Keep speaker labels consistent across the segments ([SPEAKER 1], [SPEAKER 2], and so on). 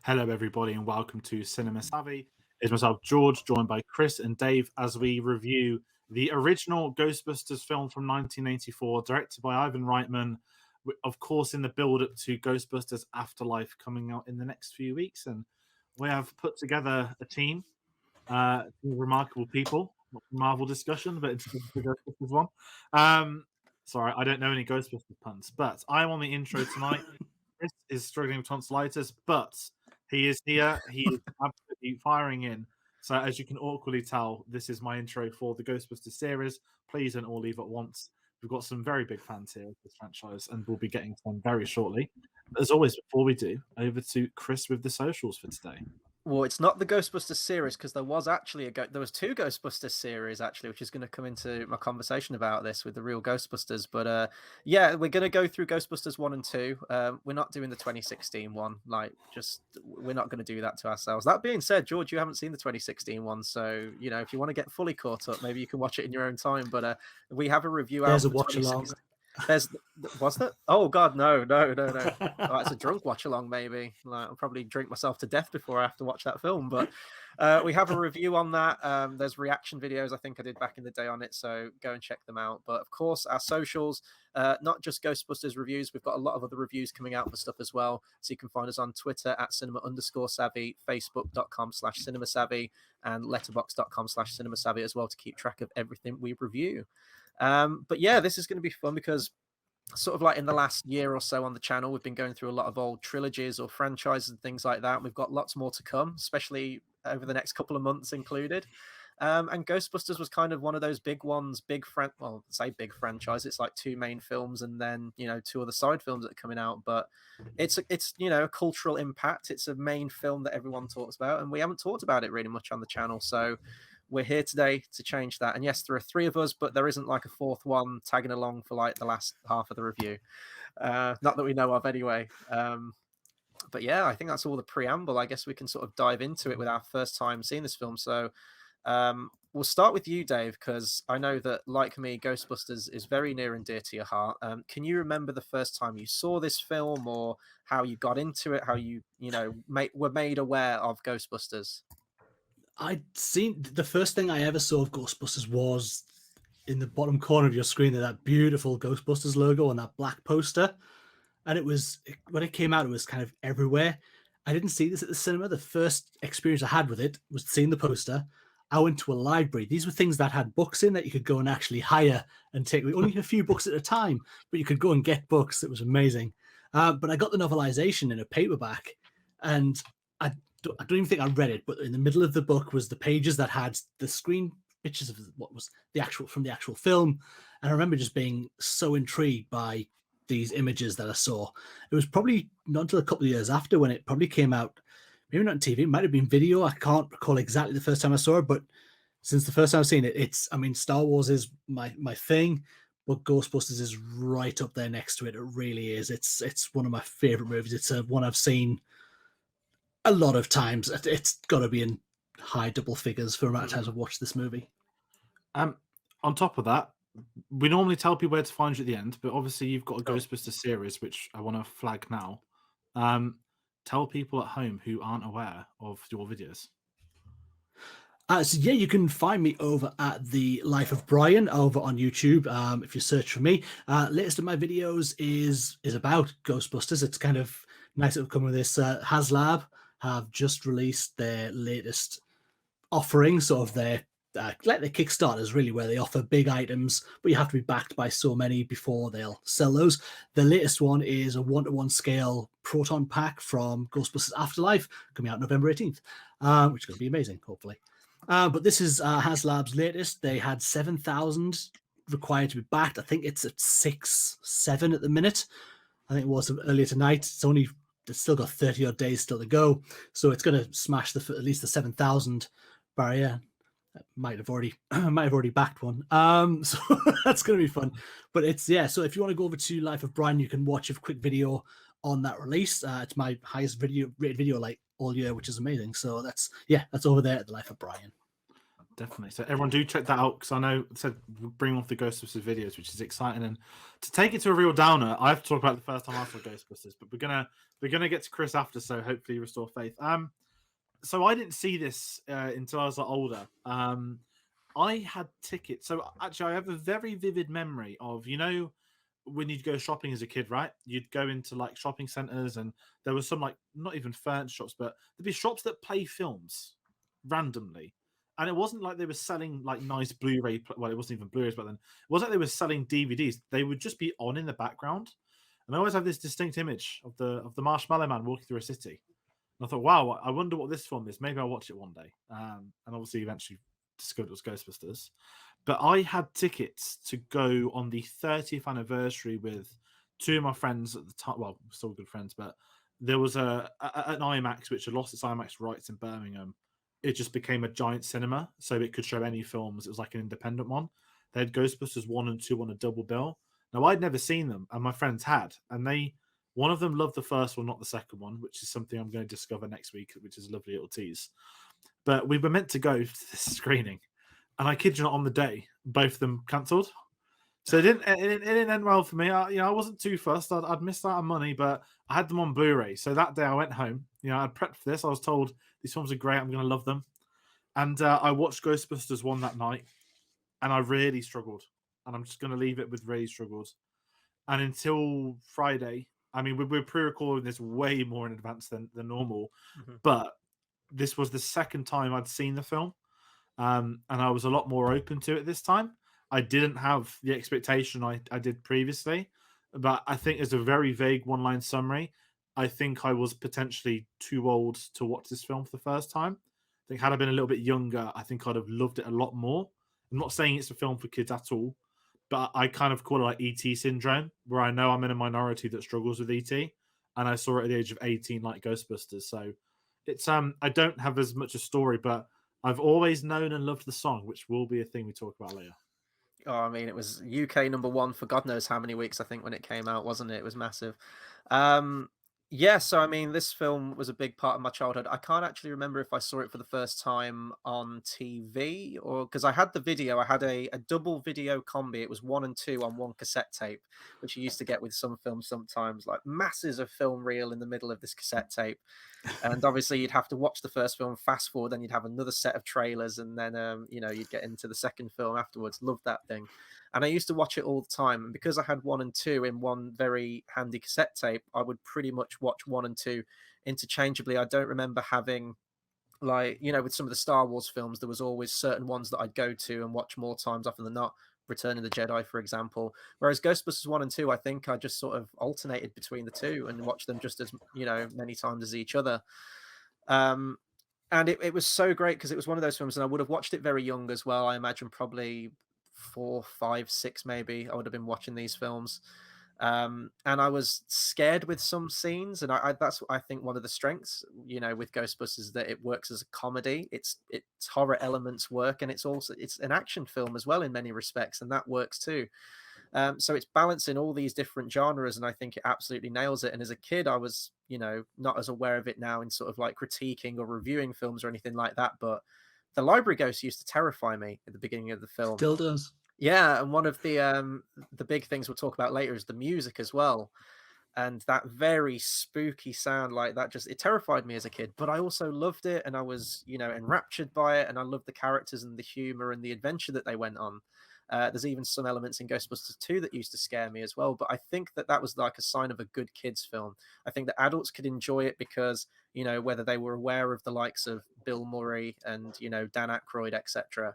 [SPEAKER 1] Hello, everybody, and welcome to Cinema Savvy. It's myself, George, joined by Chris and Dave as we review the original Ghostbusters film from 1984, directed by Ivan Reitman, of course, in the build up to Ghostbusters Afterlife coming out in the next few weeks. And we have put together a team, remarkable people. Not a Marvel discussion, but it's the Ghostbusters one. Sorry, I don't know any Ghostbusters puns, but I'm on the intro tonight. Chris is struggling with tonsillitis, but he is here. He is absolutely firing in. So, as you can awkwardly tell, this is my intro for the Ghostbusters series. Please don't all leave at once. We've got some very big fans here of this franchise, and we'll be getting to them very shortly. But as always, before we do, over to Chris with the socials for today.
[SPEAKER 2] Well, it's not the Ghostbusters series because there was actually there was two Ghostbusters series actually, which is going to come into my conversation about this with the real Ghostbusters. But yeah, we're going to go through Ghostbusters 1 and 2. We're not doing the 2016 one. We're not going to do that to ourselves. That being said, George, you haven't seen the 2016 one, so if you want to get fully caught up, maybe you can watch it in your own time. But we have a review out.
[SPEAKER 3] There's a watch along.
[SPEAKER 2] Was that? Oh God, no. Oh, it's a drunk watch along, maybe. I'll probably drink myself to death before I have to watch that film. But we have a review on that. There's reaction videos I think I did back in the day on it, so go and check them out. But of course, our socials, not just Ghostbusters reviews. We've got a lot of other reviews coming out for stuff as well. So you can find us on Twitter at cinema_savvy, Facebook.com/cinemasavvy, and letterbox.com/cinemasavvy as well to keep track of everything we review. But yeah, this is going to be fun because sort of like in the last year or so on the channel, we've been going through a lot of old trilogies or franchises and things like that. We've got lots more to come, especially over the next couple of months included. And Ghostbusters was kind of one of those big ones, big franchise. It's like two main films and then, two other side films that are coming out. But it's a cultural impact. It's a main film that everyone talks about. And we haven't talked about it really much on the channel. So we're here today to change that. And yes, there are three of us, but there isn't like a fourth one tagging along for like the last half of the review. Not that we know of anyway. But yeah, I think that's all the preamble. I guess we can sort of dive into it with our first time seeing this film. So we'll start with you, Dave, because I know that, like me, Ghostbusters is very near and dear to your heart. Can you remember the first time you saw this film or how you got into it, how you were made aware of Ghostbusters?
[SPEAKER 3] I'd seen the first thing I ever saw of Ghostbusters was in the bottom corner of your screen, that beautiful Ghostbusters logo on that black poster. And when it came out, it was kind of everywhere. I didn't see this at the cinema. The first experience I had with it was seeing the poster. I went to a library. These were things that had books in that you could go and actually hire and take only a few books at a time, but you could go and get books. It was amazing. But I got the novelization in a paperback, and I don't even think I read it, but in the middle of the book was the pages that had the screen pictures of what was the actual film. And I remember just being so intrigued by these images that I saw. It was probably not until a couple of years after when it probably came out, maybe not on TV, it might have been video. I can't recall exactly the first time I saw it, but since the first time I've seen it, Star Wars is my thing, but Ghostbusters is right up there next to it. It really is. It's one of my favorite movies. It's one I've seen a lot of times. It's got to be in high double figures for the amount of times I've watched this movie.
[SPEAKER 1] On top of that, we normally tell people where to find you at the end, but obviously you've got a Ghostbusters series, which I want to flag now. Tell people at home who aren't aware of your videos.
[SPEAKER 3] So yeah, you can find me over at The Life of Brian over on YouTube. If you search for me, latest of my videos is about Ghostbusters. It's kind of nice that we've come with this. HasLab have just released their latest offering, sort of their like the Kickstarters, really, where they offer big items, but you have to be backed by so many before they'll sell those. The latest one is a 1-to-1 scale proton pack from Ghostbusters Afterlife, coming out November 18th, which is going to be amazing, hopefully. But this is HasLab's latest. They had 7,000 required to be backed. I think it's at 6-7 at the minute. I think it was earlier tonight. It's still got 30 odd days still to go, so it's going to smash at least the 7,000 barrier. Might have already backed one, so that's going to be fun. But so if you want to go over to Life of Brian, you can watch a quick video on that release. It's my highest rated video like all year, which is amazing. So that's over there at The Life of Brian.
[SPEAKER 1] definitely. So everyone do check that out, because I know it said bring off the Ghostbusters videos, which is exciting. And to take it to a real downer, I have to talk about the first time I saw Ghostbusters, but we're gonna get to Chris after, so hopefully restore faith. So I didn't see this until I was older. I had tickets. So actually, I have a very vivid memory of, when you'd go shopping as a kid, right? You'd go into like shopping centers, and there was some, like, not even furniture shops, but there'd be shops that play films randomly. And it wasn't like they were selling like nice Blu-ray. Well, it wasn't even Blu-rays, but then it wasn't like they were selling DVDs. They would just be on in the background. And I always have this distinct image of the Marshmallow Man walking through a city. And I thought, wow, I wonder what this film is. Maybe I'll watch it one day. And obviously, eventually discovered it was Ghostbusters. But I had tickets to go on the 30th anniversary with two of my friends at the time. Well, still good friends, but there was an IMAX which had lost its IMAX rights in Birmingham. It just became a giant cinema, so it could show any films. It was like an independent one. They had Ghostbusters 1 and 2 on a double bill. Now, I'd never seen them, and my friends had, and one of them loved the first one, not the second one, which is something I'm going to discover next week, which is a lovely little tease. But we were meant to go to this screening, and I kid you not, on the day, both of them cancelled. So it didn't end well for me. I wasn't too fussed. I'd missed out on money, but I had them on Blu-ray. So that day I went home. I'd prepped for this. I was told these films are great. I'm going to love them. And I watched Ghostbusters 1 that night, and I really struggled. And I'm just going to leave it with really struggled. And until Friday, I mean, we're pre-recording this way more in advance than normal, but this was the second time I'd seen the film, and I was a lot more open to it this time. I didn't have the expectation I did previously, but I think as a very vague one-line summary, I think I was potentially too old to watch this film for the first time. I think had I been a little bit younger, I think I'd have loved it a lot more. I'm not saying it's a film for kids at all, but I kind of call it like ET syndrome, where I know I'm in a minority that struggles with ET, and I saw it at the age of 18 like Ghostbusters. So it's I don't have as much a story, but I've always known and loved the song, which will be a thing we talk about later.
[SPEAKER 2] Oh, I mean, it was UK #1 for God knows how many weeks, I think, when it came out, wasn't it? It was massive. Yeah, so I mean, this film was a big part of my childhood. I can't actually remember if I saw it for the first time on TV, or because I had the video. I had a double video combi. It was 1 and 2 on one cassette tape, which you used to get with some films sometimes, like masses of film reel in the middle of this cassette tape. And obviously you'd have to watch the first film, fast forward, then you'd have another set of trailers, and then you'd get into the second film afterwards. Loved that thing. And I used to watch it all the time. And because I had 1 and 2 in one very handy cassette tape, I would pretty much watch 1 and 2 interchangeably. I don't remember having, like, with some of the Star Wars films, there was always certain ones that I'd go to and watch more times often than not. Return of the Jedi, for example. Whereas Ghostbusters 1 and 2, I think I just sort of alternated between the two and watched them just as, many times as each other. And it was so great because it was one of those films, and I would have watched it very young as well. I imagine probably 4, 5, 6, maybe. I would have been watching these films. And I was scared with some scenes, and that's, I think, one of the strengths, with Ghostbusters, is that it works as a comedy. Its horror elements work, and it's an action film as well in many respects, and that works too. So it's balancing all these different genres, and I think it absolutely nails it. And as a kid, I was, not as aware of it now in sort of like critiquing or reviewing films or anything like that, but the library ghost used to terrify me at the beginning of the film.
[SPEAKER 3] Still does.
[SPEAKER 2] Yeah, and one of the big things we'll talk about later is the music as well. And that very spooky sound, like that, it terrified me as a kid, but I also loved it, and I was, enraptured by it, and I loved the characters and the humor and the adventure that they went on. There's even some elements in Ghostbusters 2 that used to scare me as well, but I think that was like a sign of a good kids film. I think that adults could enjoy it because, whether they were aware of the likes of Bill Murray and, Dan Akroyd, etc.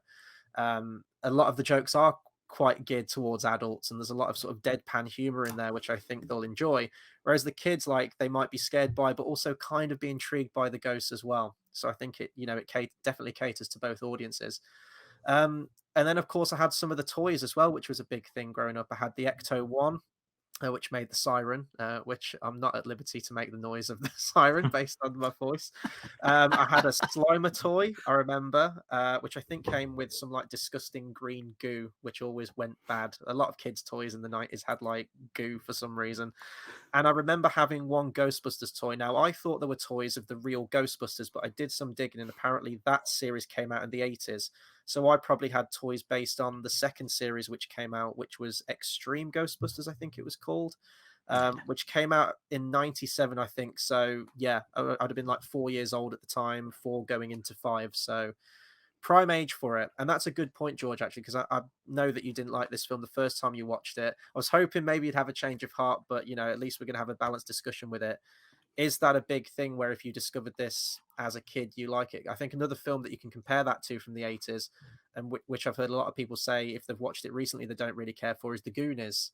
[SPEAKER 2] A lot of the jokes are quite geared towards adults, and there's a lot of sort of deadpan humor in there, which I think they'll enjoy. Whereas the kids, like, they might be scared by, but also kind of be intrigued by the ghosts as well. So I think it definitely caters to both audiences. And then, of course, I had some of the toys as well, which was a big thing growing up. I had the Ecto-1, which made the siren, which I'm not at liberty to make the noise of the siren based on my voice. I had a Slimer toy, I remember, which I think came with some like disgusting green goo, which always went bad. A lot of kids' toys in the 90s had like goo for some reason. And I remember having one Ghostbusters toy. Now, I thought there were toys of the real Ghostbusters, but I did some digging, and apparently that series came out in the 80s. So I probably had toys based on the second series which came out, which was Extreme Ghostbusters, I think it was called, which came out in 97, I think. So yeah, I'd have been like 4 years old at the time, 4 going into 5. So prime age for it. And that's a good point, George, actually, because I know that you didn't like this film the first time you watched it. I was hoping maybe you'd have a change of heart, but you know, at least we're going to have a balanced discussion with it. Is that a big thing where if you discovered this as a kid, you like it? I think another film that you can compare that to from the 80s, and which I've heard a lot of people say if they've watched it recently, they don't really care for, is The Goonies.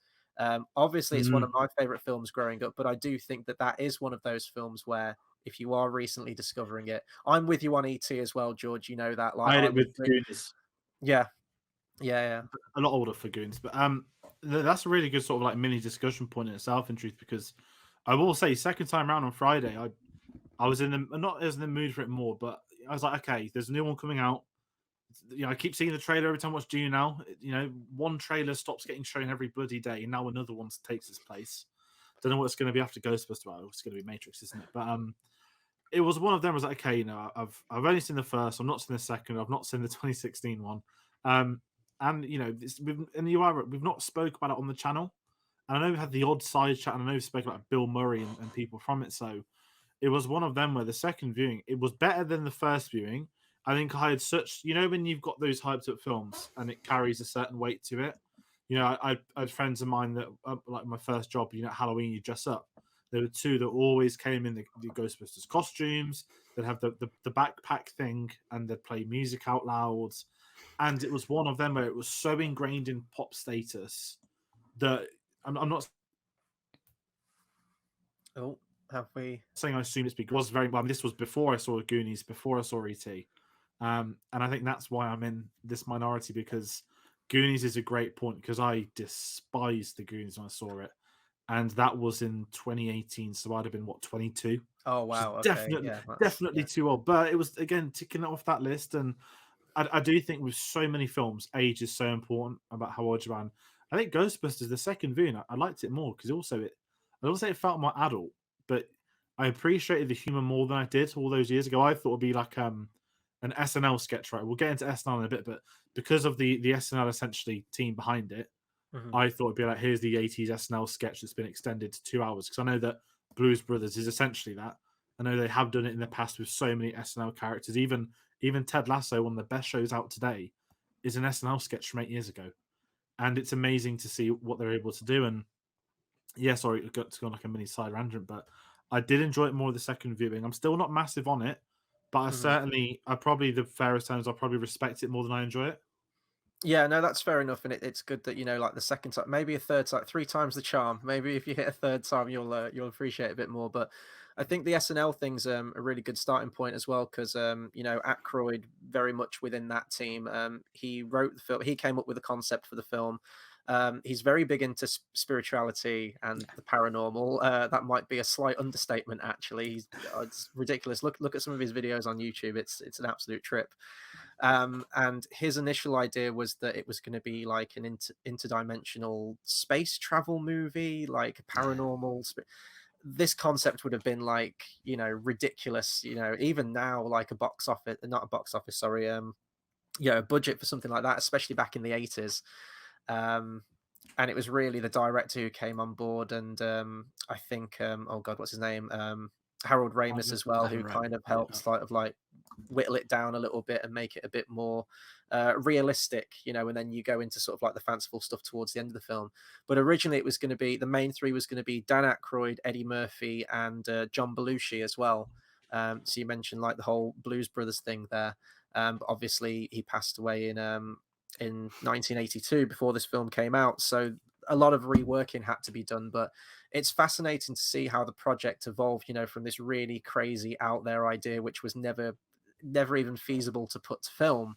[SPEAKER 2] Obviously, it's one of my favorite films growing up, but I do think that that is one of those films where if you are recently discovering it, I'm with you on ET as well, George. You know that, like,
[SPEAKER 1] I had it with Goonies.
[SPEAKER 2] yeah, yeah.
[SPEAKER 1] A lot older for Goonies, but that's a really good sort of like mini discussion point in itself, in truth, because I will say, second time around on Friday, I was in the not as in the mood for it more, but I was like, okay, there's a new one coming out. You know, I keep seeing the trailer every time I watch Dune now. You know, one trailer stops getting shown every bloody day, and now another one takes its place. Don't know what it's going to be after Ghostbusters. Well, it's going to be Matrix, isn't it? But it was one of them. I was like, okay, you know, I've only seen the first. I've not seen the second. I've not seen the 2016 one. And you know, we've not spoke about it on the channel. And I know we've had the odd side chat, and I know we've spoken about Bill Murray and people from it. So it was one of them where the second viewing, it was better than the first viewing. I think I had such, you know, when you've got those hyped up films and it carries a certain weight to it. You know, I had friends of mine that, like my first job, you know, Halloween, you dress up. There were two that always came in the Ghostbusters costumes. They'd have the backpack thing, and they'd play music out loud. And it was one of them where it was so ingrained in pop status that I'm not
[SPEAKER 2] Have we?
[SPEAKER 1] saying I assume it's because it was very well. I mean, this was before I saw Goonies, before I saw E.T. And I think that's why I'm in this minority, because Goonies is a great point, because I despised the Goonies when I saw it. And that was in 2018, so I'd have been, what, 22?
[SPEAKER 2] Oh, wow. Okay.
[SPEAKER 1] Definitely too old. But it was, again, ticking it off that list. And I do think with so many films, age is so important about how old you are. And I think Ghostbusters, the second viewing, I liked it more because I don't say it felt more adult, but I appreciated the humor more than I did all those years ago. I thought it'd be like an SNL sketch, right? We'll get into SNL in a bit, but because of the SNL essentially team behind it, I thought it'd be like, here's the 80s SNL sketch that's been extended to 2 hours. Because I know that Blues Brothers is essentially that. I know they have done it in the past with so many SNL characters. Even Ted Lasso, one of the best shows out today, is an SNL sketch from 8 years ago. And it's amazing to see what they're able to do. And yeah, sorry, it got to go on like a mini side random, but I did enjoy it more the second viewing. I'm still not massive on it, but I probably, the fairest terms, I probably respect it more than I enjoy it.
[SPEAKER 2] Yeah, no, that's fair enough, and it's good that, you know, like the second time, maybe a third time, 3 times the charm. Maybe if you hit a third time, you'll appreciate it a bit more. But I think the SNL thing's a really good starting point as well, because you know, Akroyd very much within that team. He wrote the film. He came up with the concept for the film. He's very big into spirituality and the paranormal. That might be a slight understatement, actually. It's ridiculous. Look at some of his videos on YouTube. It's an absolute trip. And his initial idea was that it was going to be like an interdimensional space travel movie, like paranormal. This concept would have been like, you know, ridiculous. You know, even now, like not a box office, sorry, you know, a budget for something like that, especially back in the 80s. And it was really the director who came on board, and I think, oh God, what's his name? Harold Ramis as well, who kind of helped sort of like whittle it down a little bit and make it a bit more realistic, you know, and then you go into sort of like the fanciful stuff towards the end of the film. But originally it was going to be, the main 3 was going to be Dan Aykroyd, Eddie Murphy, and John Belushi as well. So you mentioned like the whole Blues Brothers thing there. But obviously he passed away in 1982 before this film came out. So a lot of reworking had to be done, but it's fascinating to see how the project evolved, you know, from this really crazy out there idea, which was never even feasible to put to film.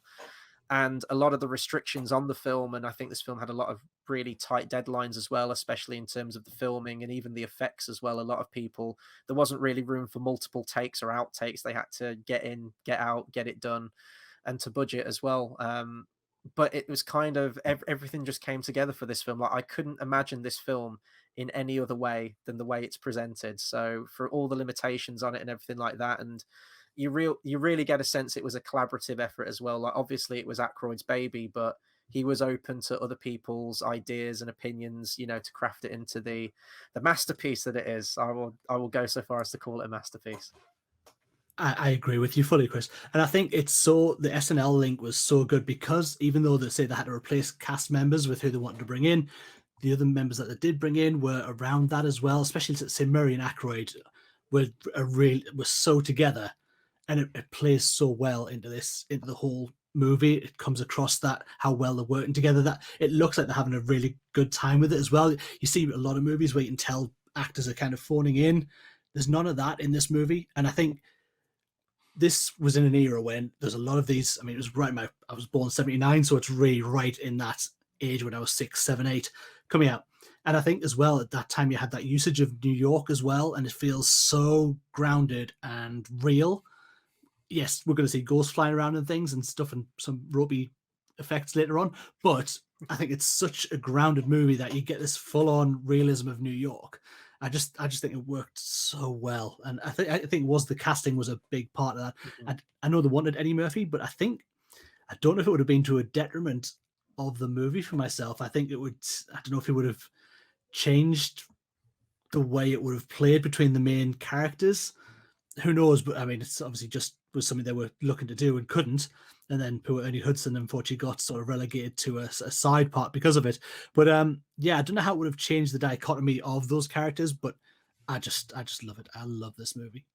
[SPEAKER 2] And a lot of the restrictions on the film, and I think this film had a lot of really tight deadlines as well, especially in terms of the filming and even the effects as well. A lot of people, there wasn't really room for multiple takes or outtakes. They had to get in, get out, get it done, and to budget as well. But it was kind of everything just came together for this film. Like, I couldn't imagine this film in any other way than the way it's presented. So for all the limitations on it and everything like that, and you really get a sense it was a collaborative effort as well. Like obviously it was Akroyd's baby, but he was open to other people's ideas and opinions, you know, to craft it into the masterpiece that it is. I will go so far as to call it a masterpiece.
[SPEAKER 3] I agree with you fully, Chris. And I think it's so the SNL link was so good because even though they say they had to replace cast members with who they wanted to bring in, the other members that they did bring in were around that as well. Especially say Murray and Akroyd were so together, and it plays so well into the whole movie. It comes across that how well they're working together. That it looks like they're having a really good time with it as well. You see a lot of movies where you can tell actors are kind of phoning in. There's none of that in this movie, and I think this was in an era when there's a lot of these. I mean, it was I was born 79, so it's really right in that age when I was 6, 7, 8 coming out. And I think as well at that time you had that usage of New York as well, and it feels so grounded and real. Yes, we're going to see ghosts flying around and things and stuff and some ropey effects later on, but I think it's such a grounded movie that you get this full-on realism of New York. I just think it worked so well, and I think it was the casting was a big part of that.
[SPEAKER 2] Mm-hmm.
[SPEAKER 3] I know they wanted Eddie Murphy, but I don't know if it would have been to a detriment of the movie for myself. I think it would. I don't know if it would have changed the way it would have played between the main characters. Who knows? But I mean, it's obviously just was something they were looking to do and couldn't. And then poor Ernie Hudson unfortunately got sort of relegated to a side part because of it. But yeah, I don't know how it would have changed the dichotomy of those characters, but I just love it. I love this movie.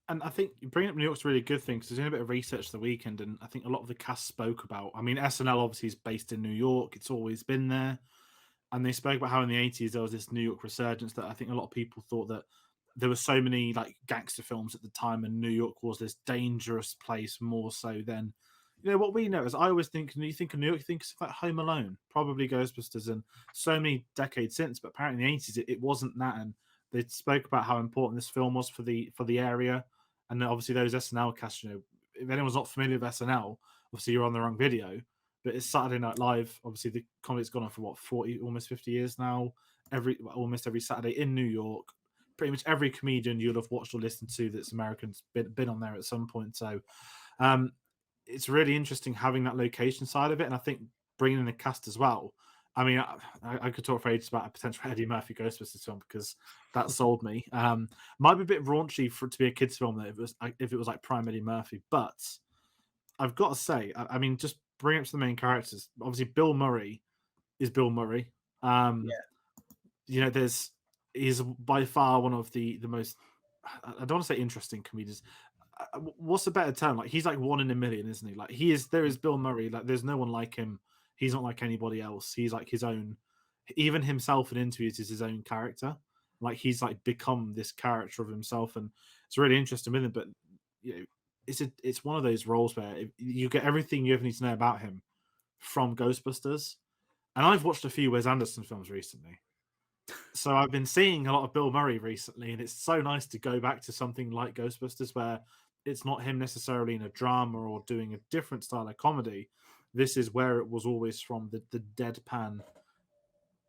[SPEAKER 1] And I think bringing up New York's a really good thing because I was doing a bit of research the weekend, and I think a lot of the cast spoke about. I mean, SNL obviously is based in New York; it's always been there, and they spoke about how in the '80s there was this New York resurgence that I think a lot of people thought that there were so many like gangster films at the time, and New York was this dangerous place more so than what we know. Is I always think when you think of New York, you think it's like Home Alone, probably Ghostbusters, and so many decades since. But apparently in the '80s it wasn't that, and they spoke about how important this film was for the area. And obviously those SNL casts, if anyone's not familiar with SNL, obviously you're on the wrong video. But it's Saturday Night Live. Obviously the comedy's gone on for 40, almost 50 years now. Almost every Saturday in New York. Pretty much every comedian you'll have watched or listened to that's American's been on there at some point. So it's really interesting having that location side of it. And I think bringing in the cast as well. I mean, I could talk for ages about a potential Eddie Murphy Ghostbusters film because that sold me. Might be a bit raunchy for it to be a kids' film if it was like prime Eddie Murphy, but I've got to say, I mean, just bring up to the main characters. Obviously, Bill Murray is Bill Murray. He's by far one of the most. I don't want to say interesting comedians. What's a better term? Like he's like one in a million, isn't he? Like he is. There is Bill Murray. Like there's no one like him. He's not like anybody else. He's like his own. Even himself in interviews is his own character. Like he's like become this character of himself, and it's really interesting with him. But it's one of those roles where you get everything you ever need to know about him from Ghostbusters. And I've watched a few Wes Anderson films recently, so I've been seeing a lot of Bill Murray recently, and it's so nice to go back to something like Ghostbusters where it's not him necessarily in a drama or doing a different style of comedy. This is where it was always from, the deadpan,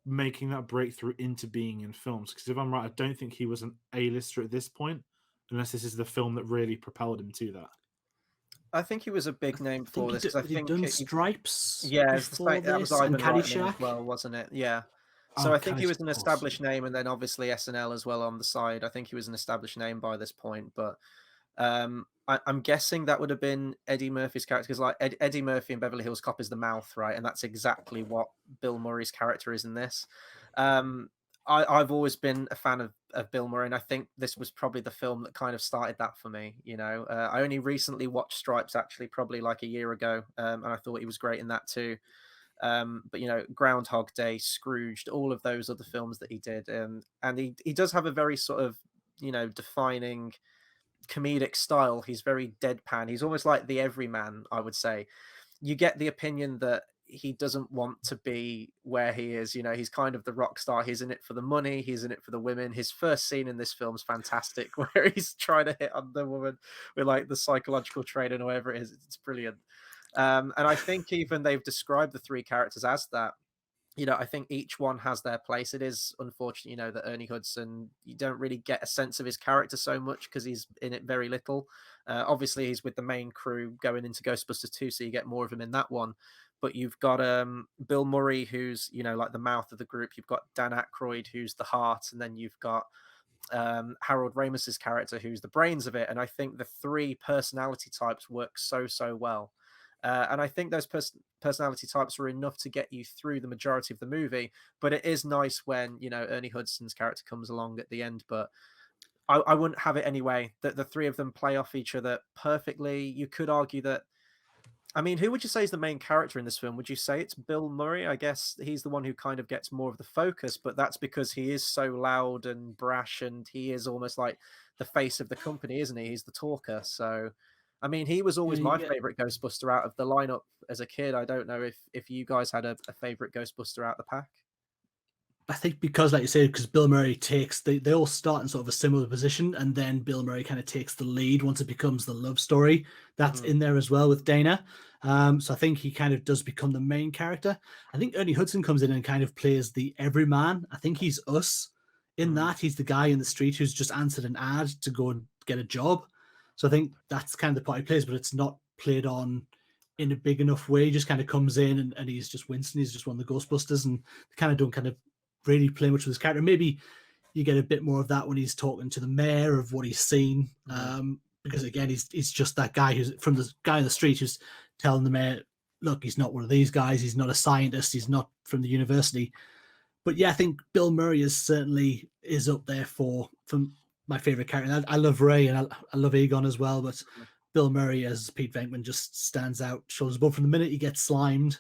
[SPEAKER 1] making that breakthrough into being in films. Because if I'm right, I don't think he was an A-lister at this point, unless this is the film that really propelled him to that.
[SPEAKER 2] I think he was a big name for this because I think
[SPEAKER 3] done Stripes.
[SPEAKER 2] Yeah,
[SPEAKER 3] before
[SPEAKER 2] that was
[SPEAKER 3] this,
[SPEAKER 2] Ivan
[SPEAKER 3] and
[SPEAKER 2] Reitman
[SPEAKER 3] Caddyshack
[SPEAKER 2] as well, wasn't it? Yeah. So I think he was an established name, and then obviously SNL as well on the side. I think he was an established name by this point, but I'm guessing that would have been Eddie Murphy's character because like Eddie Murphy in Beverly Hills Cop is the mouth, right? And that's exactly what Bill Murray's character is in this. I've always been a fan of Bill Murray, and I think this was probably the film that kind of started that for me. I only recently watched Stripes, actually, probably like a year ago, and I thought he was great in that too. But Groundhog Day, Scrooged, all of those other films that he did, and he does have a very sort of defining comedic style. He's very deadpan. He's almost like the everyman, I would say. You get the opinion that he doesn't want to be where he is. He's kind of the rock star. He's in it for the money. He's in it for the women. His first scene in this film is fantastic, where he's trying to hit on the woman with like the psychological training or whatever it is. It's brilliant. And I think even they've described the three characters as that. I think each one has their place. It is unfortunate, that Ernie Hudson, you don't really get a sense of his character so much because he's in it very little. Obviously, he's with the main crew going into Ghostbusters 2, so you get more of him in that one. But you've got Bill Murray, who's, like the mouth of the group. You've got Dan Aykroyd, who's the heart. And then you've got Harold Ramis's character, who's the brains of it. And I think the three personality types work so well. And I think those personality types are enough to get you through the majority of the movie. But it is nice when, Ernie Hudson's character comes along at the end. But I wouldn't have it anyway. That the three of them play off each other perfectly. You could argue that. I mean, who would you say is the main character in this film? Would you say it's Bill Murray? I guess he's the one who kind of gets more of the focus, but that's because he is so loud and brash, and he is almost like the face of the company, isn't he? He's the talker. So, I mean, he was always my favorite Ghostbuster out of the lineup as a kid. I don't know if you guys had a favorite Ghostbuster out of the pack.
[SPEAKER 3] I think because, like you said, because Bill Murray takes, they all start in sort of a similar position, and then Bill Murray kind of takes the lead once it becomes the love story that's in there as well with Dana. So I think he kind of does become the main character. I think Ernie Hudson comes in and kind of plays the everyman. I think he's us in that. He's the guy in the street who's just answered an ad to go and get a job. So I think that's kind of the part he plays, but it's not played on in a big enough way. He just kind of comes in and he's just Winston. He's just one of the Ghostbusters, and they kind of don't kind of really play much with his character. Maybe you get a bit more of that when he's talking to the mayor of what he's seen, because again, he's just that guy who's from the guy in the street who's telling the mayor, look, he's not one of these guys. He's not a scientist. He's not from the university. But yeah, I think Bill Murray is up there for my favorite character. I love Ray and I love Egon as well, but Bill Murray as Pete Venkman just stands out shoulders above from the minute he gets slimed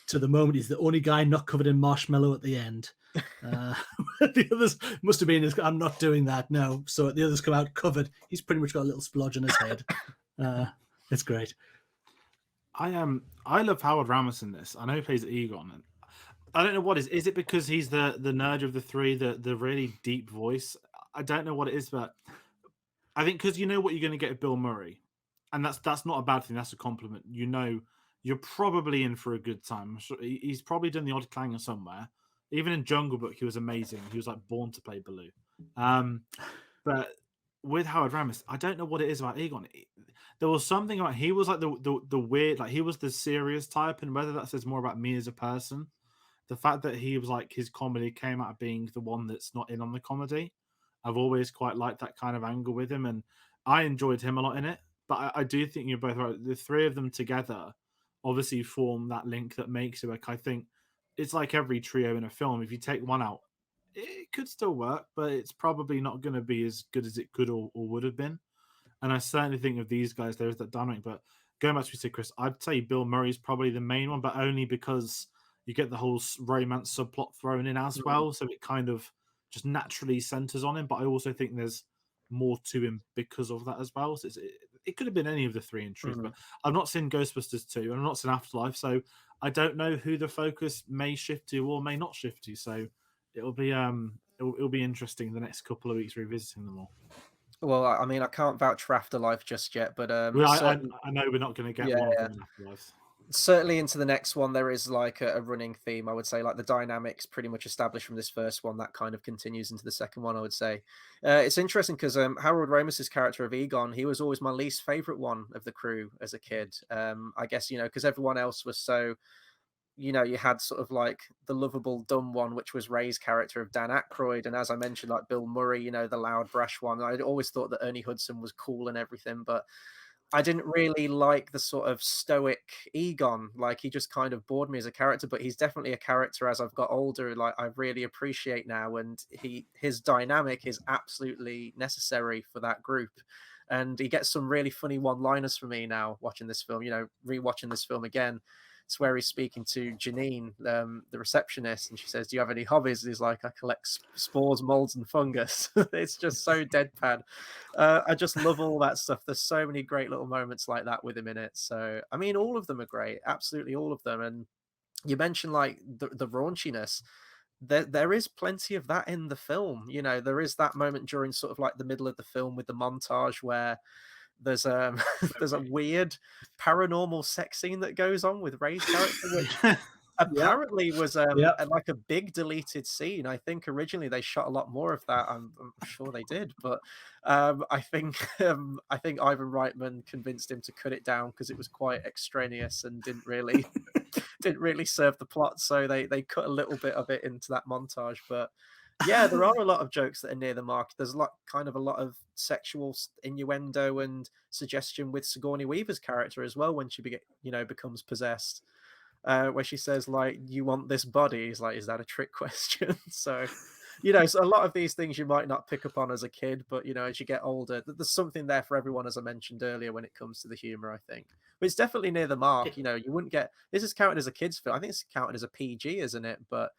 [SPEAKER 3] to the moment he's the only guy not covered in marshmallow at the end. The others must have been, I'm not doing that, no. So the others come out covered. He's pretty much got a little splodge on his head. It's great.
[SPEAKER 1] I love Howard Ramis in this. I know he plays Egon. And I don't know what is it because he's the nerd of the three, the really deep voice. I don't know what it is, but I think because you know what you're going to get with Bill Murray, and that's not a bad thing. That's a compliment. You're probably in for a good time. I'm sure he's probably done the odd clanger somewhere. Even in Jungle Book, he was amazing. He was like born to play Baloo. But with Howard Ramis, I don't know what it is about Egon. There was something about he was like the weird, like he was the serious type, and whether that says more about me as a person, the fact that he was like his comedy came out of being the one that's not in on the comedy. I've always quite liked that kind of angle with him, and I enjoyed him a lot in it. But I do think you're both right. The three of them together obviously form that link that makes it work. I think it's like every trio in a film. If you take one out, it could still work, but it's probably not going to be as good as it could or would have been. And I certainly think of these guys, there's that dynamic. But going back to what you said, Chris, I'd say Bill Murray's probably the main one, but only because you get the whole romance subplot thrown in as well. So it kind of just naturally centers on him. But I also think there's more to him because of that as well. So it could have been any of the three in truth, but I've not seen Ghostbusters 2 and I've not seen Afterlife, so I don't know who the focus may shift to or may not shift to. So it'll be interesting the next couple of weeks revisiting them all.
[SPEAKER 2] Well, I mean, I can't vouch for Afterlife just yet, but
[SPEAKER 1] I know we're not going to get one of them in Afterlife.
[SPEAKER 2] Certainly into the next one, there is like a running theme, I would say. Like the dynamics pretty much established from this first one, that kind of continues into the second one, I would say. It's interesting because Harold Ramis's character of Egon, he was always my least favorite one of the crew as a kid. I guess, because everyone else was so, you had sort of like the lovable dumb one, which was Ray's character of Dan Aykroyd. And as I mentioned, like Bill Murray, the loud brash one. I'd always thought that Ernie Hudson was cool and everything, but I didn't really like the sort of stoic Egon. Like he just kind of bored me as a character, but he's definitely a character as I've got older, like I really appreciate now. And his dynamic is absolutely necessary for that group. And he gets some really funny one-liners for me now watching this film, rewatching this film again. It's where he's speaking to Janine, the receptionist, and she says, "Do you have any hobbies?" And he's like, "I collect spores, molds, and fungus." It's just so deadpan. I just love all that stuff. There's so many great little moments like that with him in it. So, I mean, all of them are great. Absolutely all of them. And you mentioned like the raunchiness. There is plenty of that in the film. There is that moment during sort of like the middle of the film with the montage where there's there's a weird paranormal sex scene that goes on with Ray's character, which apparently was
[SPEAKER 3] Yep.
[SPEAKER 2] like a big deleted scene. I think originally they shot a lot more of that. I'm sure they did, but I think Ivan Reitman convinced him to cut it down because it was quite extraneous and didn't really serve the plot. So they cut a little bit of it into that montage. But yeah, there are a lot of jokes that are near the mark. There's a lot of sexual innuendo and suggestion with Sigourney Weaver's character as well when she becomes possessed. Where she says, like, you want this body? He's like, is that a trick question? So, so a lot of these things you might not pick up on as a kid, but, as you get older, there's something there for everyone, as I mentioned earlier, when it comes to the humor, I think. But it's definitely near the mark. You wouldn't get, this is counted as a kid's film. I think it's counted as a PG, isn't it? But,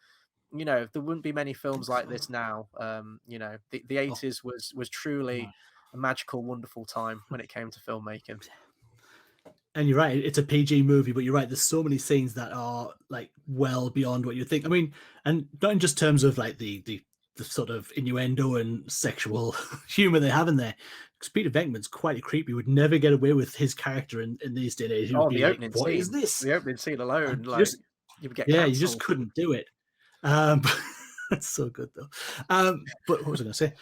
[SPEAKER 2] there wouldn't be many films like this now. The 80s was truly a magical, wonderful time when it came to filmmaking.
[SPEAKER 3] And you're right, it's a PG movie, but you're right, there's so many scenes that are like well beyond what you think. I mean, and not in just terms of like the sort of innuendo and sexual humor they have in there. Because Peter Venkman's quite creepy, would never get away with his character in these days and age. He would be like, what is this?
[SPEAKER 2] The opening scene alone, you would get
[SPEAKER 3] you just couldn't do it. That's so good though. But what was I going to say?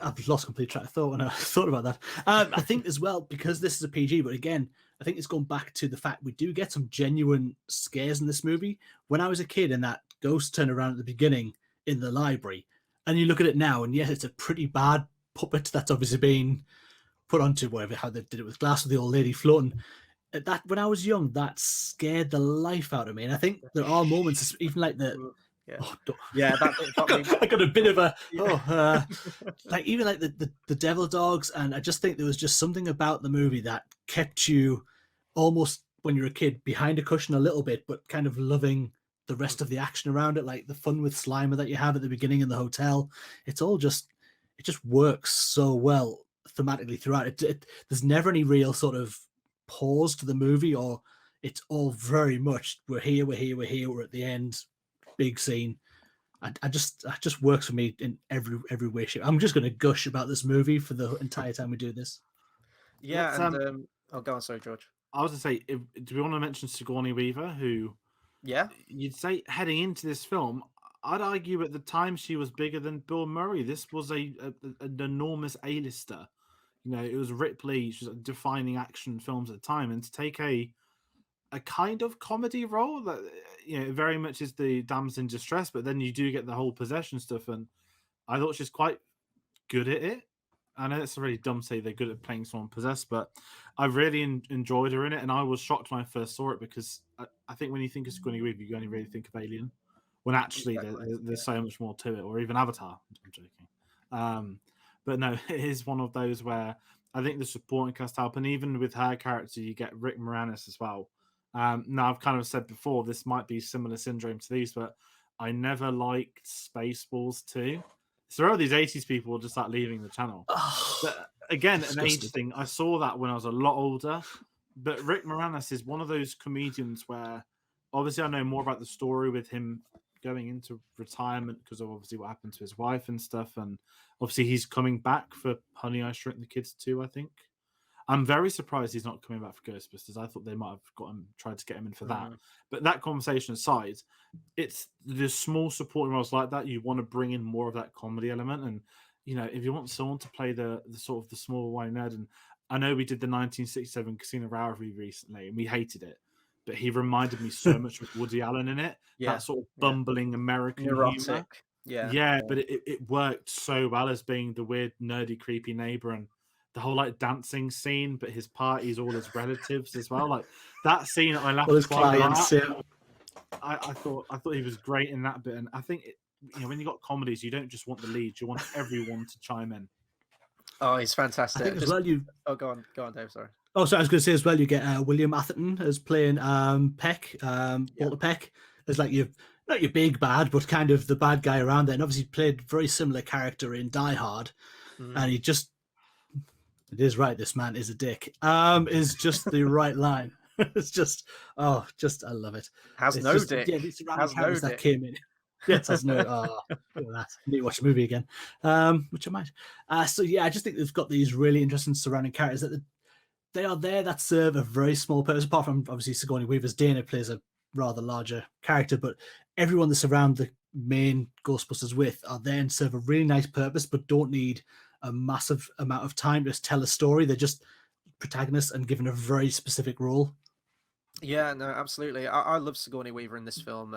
[SPEAKER 3] I've lost complete track of thought when I thought about that. I think as well, because this is a PG, but again, I think it's gone back to the fact we do get some genuine scares in this movie. When I was a kid and that ghost turned around at the beginning in the library, and you look at it now, and yes, it's a pretty bad puppet that's obviously been put onto how they did it with glass with the old lady floating. That when I was young, that scared the life out of me. And I think there are moments, even like the... I got a bit of a like even like the devil dogs, and I just think there was just something about the movie that kept you almost when you're a kid behind a cushion a little bit, but kind of loving the rest of the action around it, like the fun with Slimer that you have at the beginning in the hotel. It just works so well thematically throughout. There's never any real sort of pause to the movie, or it's all very much we're here, we're at the end. Big scene. It just works for me in every way. I'm just going to gush about this movie for the entire time we do this.
[SPEAKER 2] Yeah, go on, sorry, George.
[SPEAKER 1] I was to say, do we want to mention Sigourney Weaver, who, you'd say heading into this film, I'd argue at the time she was bigger than Bill Murray. This was an enormous A-lister. It was Ripley. She was defining action films at the time, and to take a kind of comedy role that very much is the damsel in distress, but then you do get the whole possession stuff, and I thought she's quite good at it. I know it's really dumb to say they're good at playing someone possessed, but I really enjoyed her in it, and I was shocked when I first saw it because I think when you think of Sigourney Weaver, you only really think of Alien, when actually there's so much more to it, or even Avatar. I'm joking, but no, it is one of those where I think the supporting cast help, and even with her character, you get Rick Moranis as well. Now, I've kind of said before, this might be similar syndrome to these, but I never liked Spaceballs 2. So there are these 80s people just like leaving the channel. But again, an age thing. I saw that when I was a lot older. But Rick Moranis is one of those comedians where obviously I know more about the story with him going into retirement because of obviously what happened to his wife and stuff. And obviously he's coming back for Honey, I Shrunk the Kids 2, I think. I'm very surprised he's not coming back for Ghostbusters. I thought they might have tried to get him in for that. But that conversation aside, it's the small supporting roles like that. You want to bring in more of that comedy element. And, if you want someone to play the sort of the small white nerd, and I know we did the 1967 Casino Royale review recently and we hated it, but he reminded me so much of Woody Allen in it. Yeah. That sort of bumbling American humor. Yeah, but it worked so well as being the weird, nerdy, creepy neighbor, and the whole like dancing scene, but his party's all his relatives as well. Like that scene, I laughed quite a lot. I thought he was great in that bit, and I think when you got comedies, you don't just want the lead; you want everyone to chime in.
[SPEAKER 2] Oh, he's fantastic.
[SPEAKER 3] I think as well,
[SPEAKER 2] go on, Dave. Sorry.
[SPEAKER 3] Oh, sorry, I was going to say as well, you get William Atherton as playing Peck, Walter Peck, as like not your big bad, but kind of the bad guy around there, and obviously played a very similar character in Die Hard, and he just. It is right. This man is a dick. Is just the right line. It's just, I love it.
[SPEAKER 2] Has
[SPEAKER 3] it's
[SPEAKER 2] no
[SPEAKER 3] just,
[SPEAKER 2] dick.
[SPEAKER 3] Yeah, these random characters that came in. Yes, has no. Look at that. I need to watch the movie again, which I might. So yeah, I just think they've got these really interesting surrounding characters that they are there that serve a very small purpose. Apart from obviously Sigourney Weaver's Dana plays a rather larger character, but everyone that's around the main Ghostbusters with are there and serve a really nice purpose, but don't need a massive amount of time to tell a story. They're just protagonists and given a very specific role.
[SPEAKER 2] Yeah, no, absolutely. I love Sigourney Weaver in this film,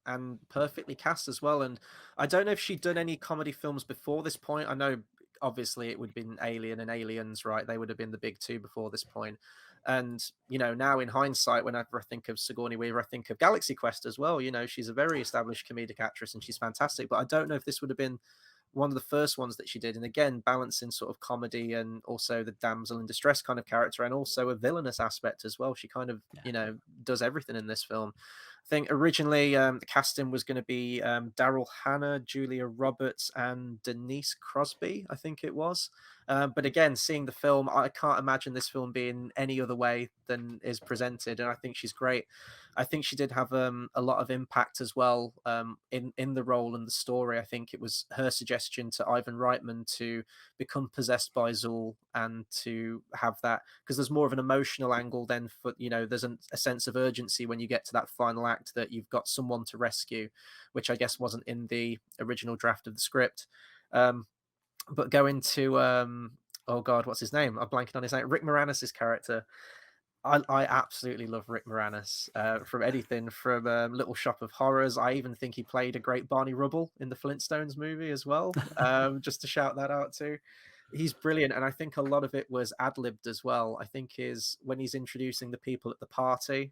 [SPEAKER 2] and perfectly cast as well. And I don't know if she'd done any comedy films before this point. I know, obviously, it would have been Alien and Aliens, right? They would have been the big two before this point. And now in hindsight, whenever I think of Sigourney Weaver, I think of Galaxy Quest as well. She's a very established comedic actress, and she's fantastic. But I don't know if this would have been one of the first ones that she did, and again balancing sort of comedy and also the damsel in distress kind of character, and also a villainous aspect as well. She kind of does everything in this film. I think originally the casting was going to be Daryl Hannah, Julia Roberts, and Denise Crosby, I think it was. But again, seeing the film, I can't imagine this film being any other way than is presented, and I think she's great. I think she did have a lot of impact as well in the role and the story. I think it was her suggestion to Ivan Reitman to become possessed by Zool and to have that, because there's more of an emotional angle then for, there's a sense of urgency when you get to that final act that you've got someone to rescue, which I guess wasn't in the original draft of the script. But going to, oh God, what's his name? I'm blanking on his name. Rick Moranis' character. I absolutely love Rick Moranis from anything from Little Shop of Horrors. I even think he played a great Barney Rubble in the Flintstones movie as well, just to shout that out too. He's brilliant, and I think a lot of it was ad-libbed as well. I think when he's introducing the people at the party,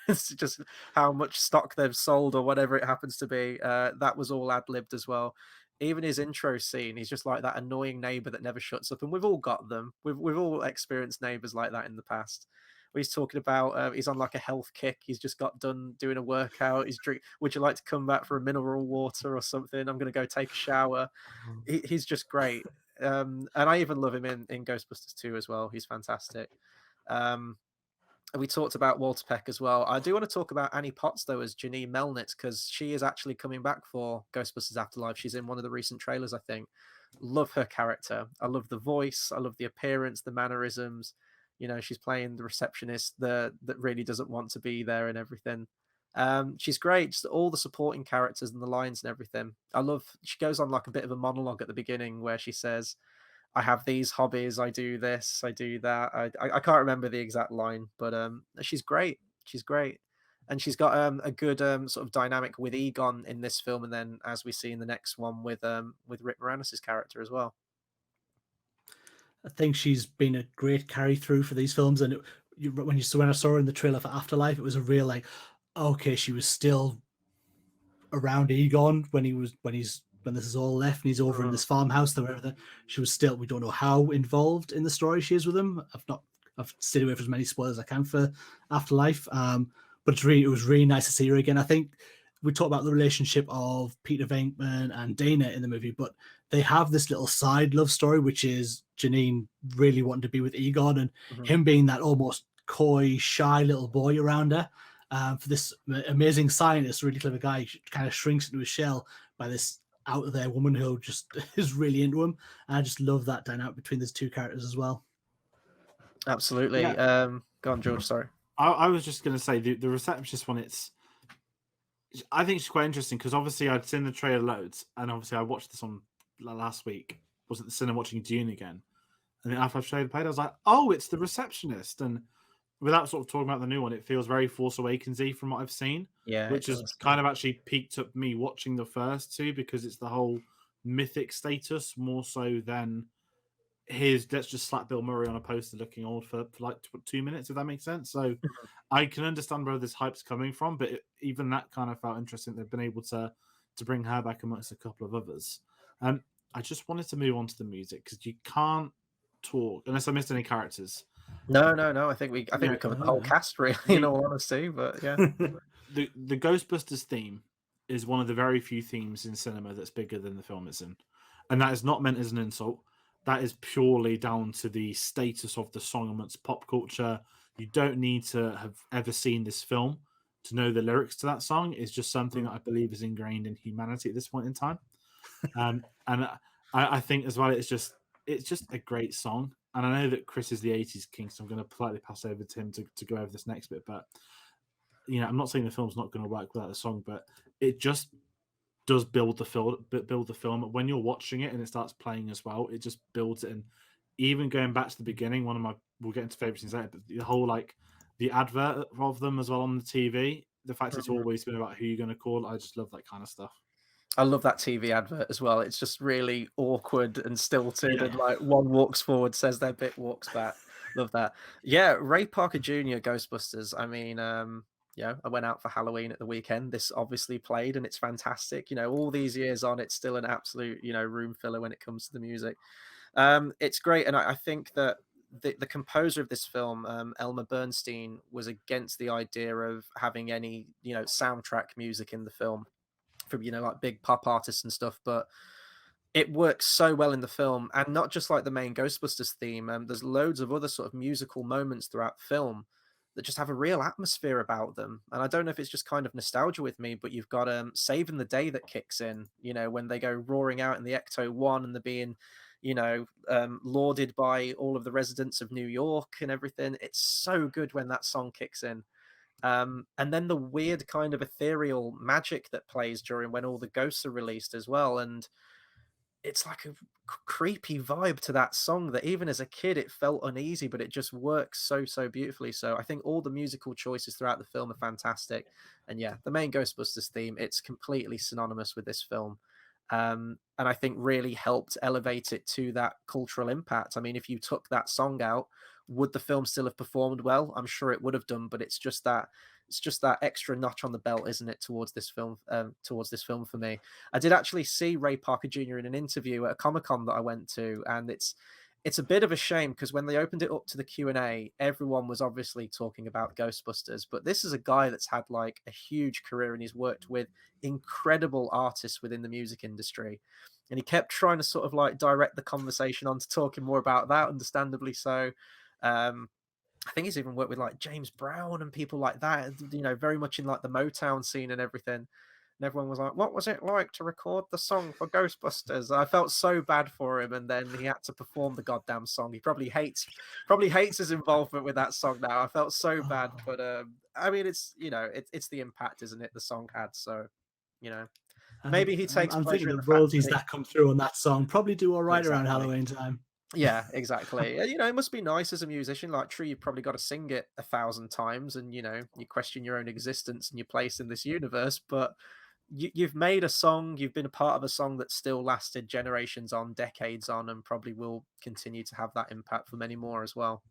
[SPEAKER 2] it's just how much stock they've sold or whatever it happens to be. That was all ad-libbed as well. Even his intro scene, he's just like that annoying neighbor that never shuts up, and we've all got them. We've all experienced neighbors like that in the past. Where he's talking about he's on like a health kick. He's just got done doing a workout. Would you like to come back for a mineral water or something? I'm going to go take a shower. He's just great. And I even love him in Ghostbusters 2 as well. He's fantastic. We talked about Walter Peck as well. I do want to talk about Annie Potts, though, as Janine Melnitz, because she is actually coming back for Ghostbusters Afterlife. She's in one of the recent trailers, I think. Love her character. I love the voice. I love the appearance, the mannerisms. She's playing the receptionist that really doesn't want to be there and everything. She's great. Just all the supporting characters and the lines and everything. She goes on like a bit of a monologue at the beginning where she says, I have these hobbies, I do this, I do that. I can't remember the exact line, but she's great. She's great. And she's got a good sort of dynamic with Egon in this film, and then as we see in the next one with Rick Moranis' character as well.
[SPEAKER 3] I think she's been a great carry through for these films, and when I saw her in the trailer for Afterlife, it was a real like, okay, she was still around Egon when this is all left and he's over in this farmhouse or whatever. She was still, we don't know how involved in the story she is with him. I've stayed away from as many spoilers as I can for Afterlife. But it was really nice to see her again. I think we talked about the relationship of Peter Venkman and Dana in the movie, but they have this little side love story, which is Janine really wanting to be with Egon and him being that almost coy, shy little boy around her. For this amazing scientist, really clever guy, kind of shrinks into a shell by this out there woman who just is really into him. And I just love that dynamic between those two characters as well.
[SPEAKER 2] Absolutely. Yeah. Go on, George. Sorry.
[SPEAKER 1] I was just going to say the receptionist one. I think it's quite interesting because obviously I'd seen the trailer loads, and obviously I watched this on last week. Was at the cinema watching Dune again, and then after I've showed the played, I was like, "Oh, it's the receptionist." And without sort of talking about the new one, it feels very Force Awakens-y from what I've seen.
[SPEAKER 2] Yeah,
[SPEAKER 1] which has kind of actually piqued up me watching the first two because it's the whole mythic status more so than let's just slap Bill Murray on a poster looking old for like 2 minutes, if that makes sense. So I can understand where this hype's coming from, but even that kind of felt interesting. They've been able to bring her back amongst a couple of others. I just wanted to move on to the music because you can't talk unless I missed any characters.
[SPEAKER 2] No. I think we covered the whole cast, really, in all honesty. But yeah,
[SPEAKER 1] the Ghostbusters theme is one of the very few themes in cinema that's bigger than the film it's in, and that is not meant as an insult. That is purely down to the status of the song amongst pop culture. You don't need to have ever seen this film to know the lyrics to that song. It's just something that I believe is ingrained in humanity at this point in time. And I think as well, it's just a great song. And I know that Chris is the 80s king, so I'm going to politely pass over to him to go over this next bit. But I'm not saying the film's not going to work without the song, but it just does build the film. When you're watching it and it starts playing as well, it just builds it. And even going back to the beginning, we'll get into favorite scenes later, but the whole the advert of them as well on the TV, the fact it's always been about who you're going to call, I just love that kind of stuff.
[SPEAKER 2] I love that TV advert as well. It's just really awkward and stilted,
[SPEAKER 1] Yeah.
[SPEAKER 2] and like one walks forward, says their bit, walks back. Love that. Yeah, Ray Parker Jr. Ghostbusters. I mean, I went out for Halloween at the weekend. This obviously played, and it's fantastic. All these years on, it's still an absolute room filler when it comes to the music. It's great, and I think that the composer of this film, Elmer Bernstein, was against the idea of having any soundtrack music in the film from like big pop artists and stuff, but it works so well in the film, and not just like the main Ghostbusters theme. There's loads of other sort of musical moments throughout the film that just have a real atmosphere about them. And I don't know if it's just kind of nostalgia with me, but you've got Saving the Day that kicks in, when they go roaring out in the Ecto-1 and they're being lauded by all of the residents of New York and everything. It's so good when that song kicks in. And then the weird kind of ethereal magic that plays during when all the ghosts are released as well. And it's like a creepy vibe to that song that even as a kid, it felt uneasy, but it just works so beautifully. So I think all the musical choices throughout the film are fantastic. And yeah, the main Ghostbusters theme, it's completely synonymous with this film. And I think really helped elevate it to that cultural impact. I mean, if you took that song out, would the film still have performed well? I'm sure it would have done, but it's just that extra notch on the belt, isn't it, towards this film for me. I did actually see Ray Parker Jr. in an interview at a Comic-Con that I went to, and it's a bit of a shame because when they opened it up to the Q&A, everyone was obviously talking about Ghostbusters, but this is a guy that's had like a huge career and he's worked with incredible artists within the music industry. And he kept trying to sort of like direct the conversation onto talking more about that, understandably so. I think he's even worked with like James Brown and people like that, very much in like the Motown scene and everything. And everyone was like, what was it like to record the song for Ghostbusters? I felt so bad for him. And then he had to perform the goddamn song. He probably hates his involvement with that song now. I felt so bad. But I mean, it's, it's the impact, isn't it? The song had. So, maybe he takes
[SPEAKER 3] I'm
[SPEAKER 2] pleasure
[SPEAKER 3] thinking
[SPEAKER 2] in
[SPEAKER 3] the
[SPEAKER 2] the fact
[SPEAKER 3] royalties that come through on that song probably do all right around
[SPEAKER 2] Exactly.
[SPEAKER 3] Halloween time.
[SPEAKER 2] Yeah, exactly. It must be nice as a musician. Like, true, you've probably got to sing it 1,000 times, and you question your own existence and your place in this universe. But you've made a song, you've been a part of a song that still lasted generations on, decades on, and probably will continue to have that impact for many more as well.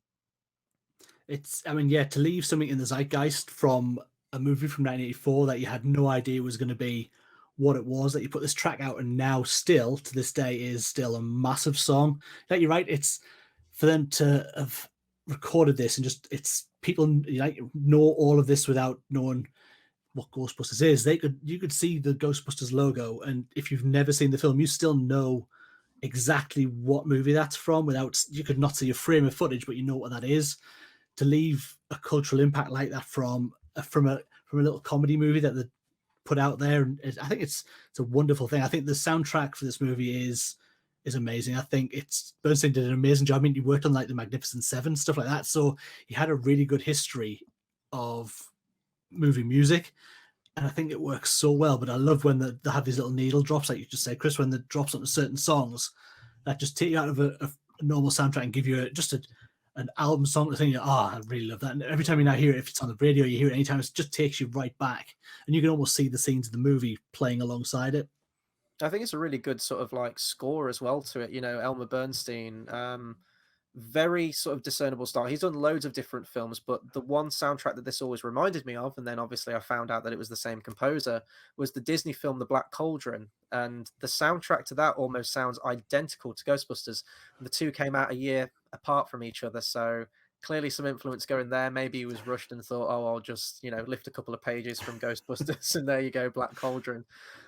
[SPEAKER 3] To leave something in the zeitgeist from a movie from 1984 that you had no idea was going to be what it was, that you put this track out and now still to this day is still a massive song. Like, you're right, it's for them to have recorded this and just, it's people know all of this without knowing what Ghostbusters is. You could see the Ghostbusters logo, and if you've never seen the film, you still know exactly what movie that's from without, you could not see a frame of footage, but you know what that is. To leave a cultural impact like that from a little comedy movie that they put out there, I think it's a wonderful thing. I think the soundtrack for this movie is amazing. I think Bernstein did an amazing job. I mean, he worked on like the Magnificent Seven, stuff like that, so he had a really good history of movie music, and I think it works so well. But I love when they have these little needle drops, like you just said, Chris, when they drops onto certain songs that just take you out of a normal soundtrack and give you an album song to think, I really love that. And every time you now hear it, if it's on the radio, you hear it anytime, it just takes you right back. And you can almost see the scenes of the movie playing alongside it.
[SPEAKER 2] I think it's a really good sort of like score as well to it. Elmer Bernstein, very sort of discernible style. He's done loads of different films, but the one soundtrack that this always reminded me of, and then obviously I found out that it was the same composer, was the Disney film The Black Cauldron. And the soundtrack to that almost sounds identical to Ghostbusters. The two came out a year apart from each other, so clearly some influence going there. Maybe he was rushed and thought, I'll just, lift a couple of pages from Ghostbusters and there you go, Black Cauldron.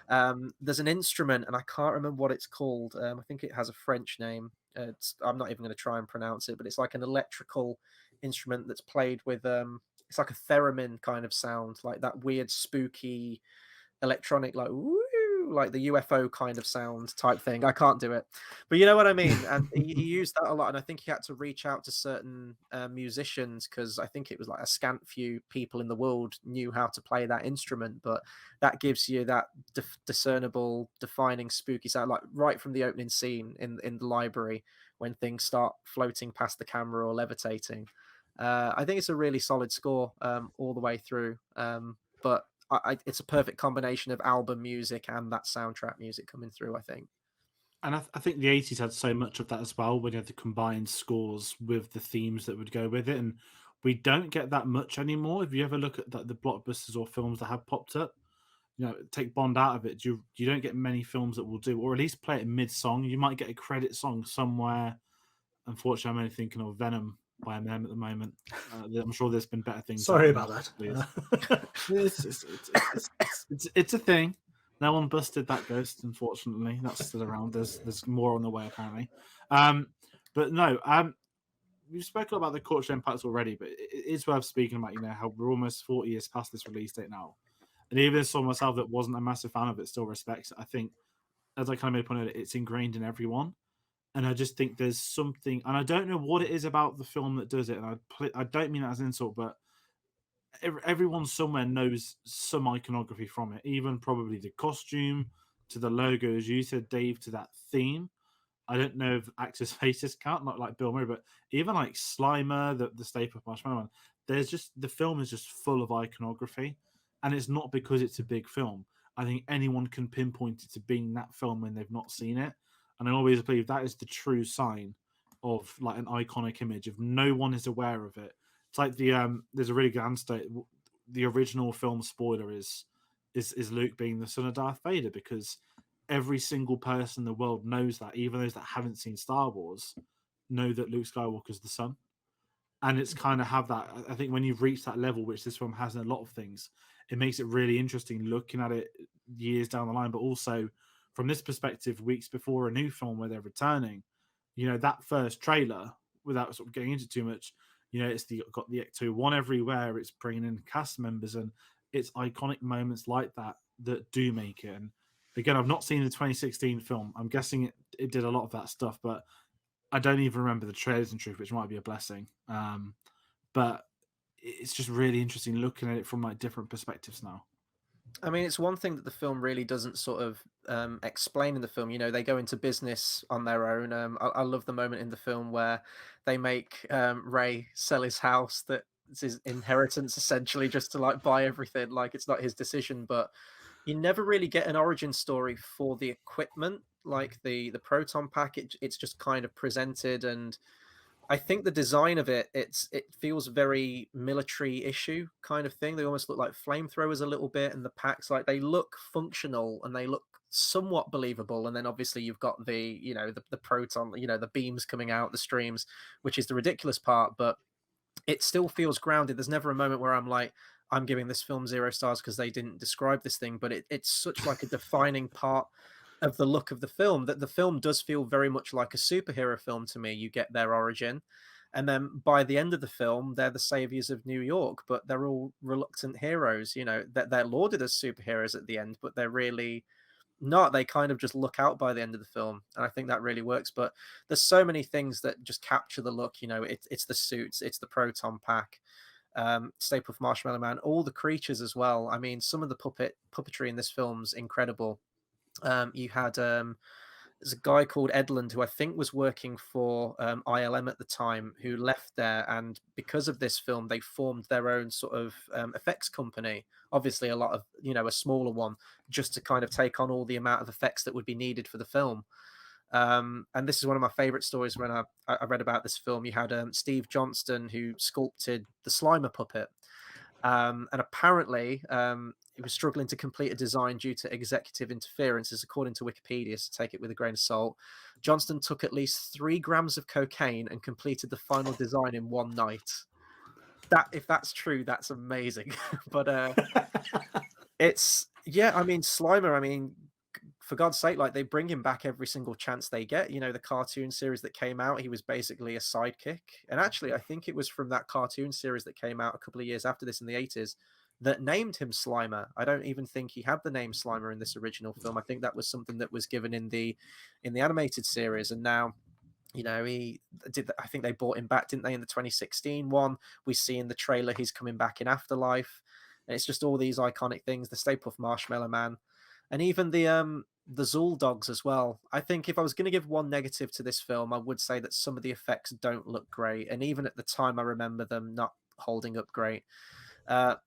[SPEAKER 2] There's an instrument, and I can't remember what it's called. I think it has a French name. I'm not even going to try and pronounce it, but it's like an electrical instrument that's played with, it's like a theremin kind of sound, like that weird, spooky, electronic, like, woo, like the UFO kind of sound type thing. I can't do it, but you know what I mean. And he used that a lot, and I think he had to reach out to certain musicians because I think it was like a scant few people in the world knew how to play that instrument. But that gives you that discernible, defining, spooky sound, like right from the opening scene in the library when things start floating past the camera or levitating. I think it's a really solid score all the way through. But it's a perfect combination of album music and that soundtrack music coming through, I think.
[SPEAKER 1] And I think the 80s had so much of that as well, when you had the combined scores with the themes that would go with it. And we don't get that much anymore. If you ever look at the blockbusters or films that have popped up, take Bond out of it, you don't get many films that will do, or at least play it mid-song. You might get a credit song somewhere. Unfortunately, I'm only thinking of Venom by M at the moment. I'm sure there's been better things.
[SPEAKER 3] Sorry about that.
[SPEAKER 1] It's a thing. No one busted that ghost, unfortunately. That's still around. There's more on the way, apparently. But no, we've spoken about the cultural impacts already, but it is worth speaking about, how we're almost 40 years past this release date now. And even as someone myself that wasn't a massive fan of it still respects it, I think, as I kind of made a point of it, it's ingrained in everyone. And I just think there's something, and I don't know what it is about the film that does it. And I don't mean that as an insult, but everyone somewhere knows some iconography from it, even probably the costume to the logo, as you said, Dave, to that theme. I don't know if actors' faces count, not like Bill Murray, but even like Slimer, the Stay Puft Marshmallow Man. The film is just full of iconography, and it's not because it's a big film. I think anyone can pinpoint it to being that film when they've not seen it, and I always believe that is the true sign of like an iconic image. If no one is aware of it, it's like there's a really good answer. The original film spoiler is Luke being the son of Darth Vader, because every single person in the world knows that. Even those that haven't seen Star Wars know that Luke Skywalker's the son. And it's kind of have that. I think when you've reached that level, which this film has in a lot of things, it makes it really interesting looking at it years down the line, but also from this perspective, weeks before a new film where they're returning. That first trailer, without sort of getting into too much, it's got the Ecto One everywhere. It's bringing in cast members, and it's iconic moments like that that do make it. And again, I've not seen the 2016 film. I'm guessing it did a lot of that stuff, but I don't even remember the trailers in truth, which might be a blessing. But it's just really interesting looking at it from like different perspectives now.
[SPEAKER 2] I mean, it's one thing that the film really doesn't sort of explain in the film. They go into business on their own. I love the moment in the film where they make Ray sell his house, that it's his inheritance essentially, just to like buy everything. Like it's not his decision, but you never really get an origin story for the equipment, like the proton pack. It's just kind of presented, and I think the design of it feels very military issue kind of thing. They almost look like flamethrowers a little bit, and the packs, like, they look functional and they look somewhat believable. And then obviously you've got the the proton, the beams coming out, the streams, which is the ridiculous part, but it still feels grounded. There's never a moment where I'm like, I'm giving this film 0 stars because they didn't describe this thing, but it's such like a defining part of the look of the film, that the film does feel very much like a superhero film to me. You get their origin, and then by the end of the film, they're the saviors of New York, but they're all reluctant heroes. That they're lauded as superheroes at the end, but they're really not. They kind of just look out by the end of the film, and I think that really works. But there's so many things that just capture the look. It's the suits, it's the proton pack, Stay Puft Marshmallow Man, all the creatures as well. I mean, some of the puppetry in this film's incredible. You had there's a guy called Edlund who I think was working for ILM at the time, who left there, and because of this film they formed their own sort of effects company, obviously a lot of a smaller one, just to kind of take on all the amount of effects that would be needed for the film. And this is one of my favorite stories. When I read about this film, you had Steve Johnston, who sculpted the Slimer puppet, and apparently he was struggling to complete a design due to executive interferences, according to Wikipedia, so take it with a grain of salt. Johnston took at least 3 grams of cocaine and completed the final design in one night. If that's true, that's amazing. But I mean, Slimer, for God's sake, like, they bring him back every single chance they get. The cartoon series that came out, he was basically a sidekick. And actually, I think it was from that cartoon series that came out a couple of years after this in the 80s, that named him Slimer. I don't even think he had the name Slimer in this original film. I think that was something that was given in the animated series, and now, you know, he did. I think they brought him back, didn't they, in the 2016 one? We see in the trailer he's coming back in Afterlife, and it's just all these iconic things. The Stay Puft Marshmallow Man, and even the Zool dogs as well. I think if I was going to give one negative to this film, I would say that some of the effects don't look great, and even at the time, I remember them not holding up great.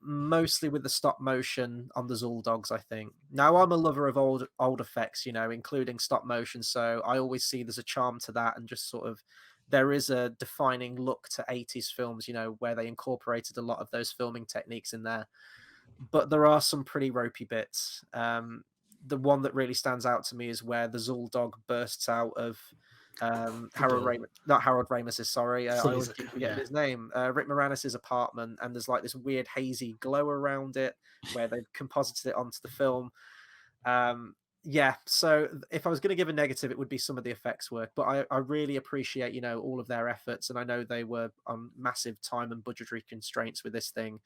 [SPEAKER 2] Mostly with the stop motion on the Zool dogs, I think. Now, I'm a lover of old effects, you know, including stop motion, so I always see there's a charm to that, and just sort of there is a defining look to 80s films, you know, where they incorporated a lot of those filming techniques in there. But there are some pretty ropey bits. The one that really stands out to me is where the Zool dog bursts out of Harold Ramis, not Harold Ramis, sorry. I always keep forgetting his name. Rick Moranis' apartment, and there's like this weird hazy glow around it where they've composited it onto the film. Yeah, so if I was going to give a negative, it would be some of the effects work, but I really appreciate, you know, all of their efforts, and I know they were on massive time and budgetary constraints with this thing,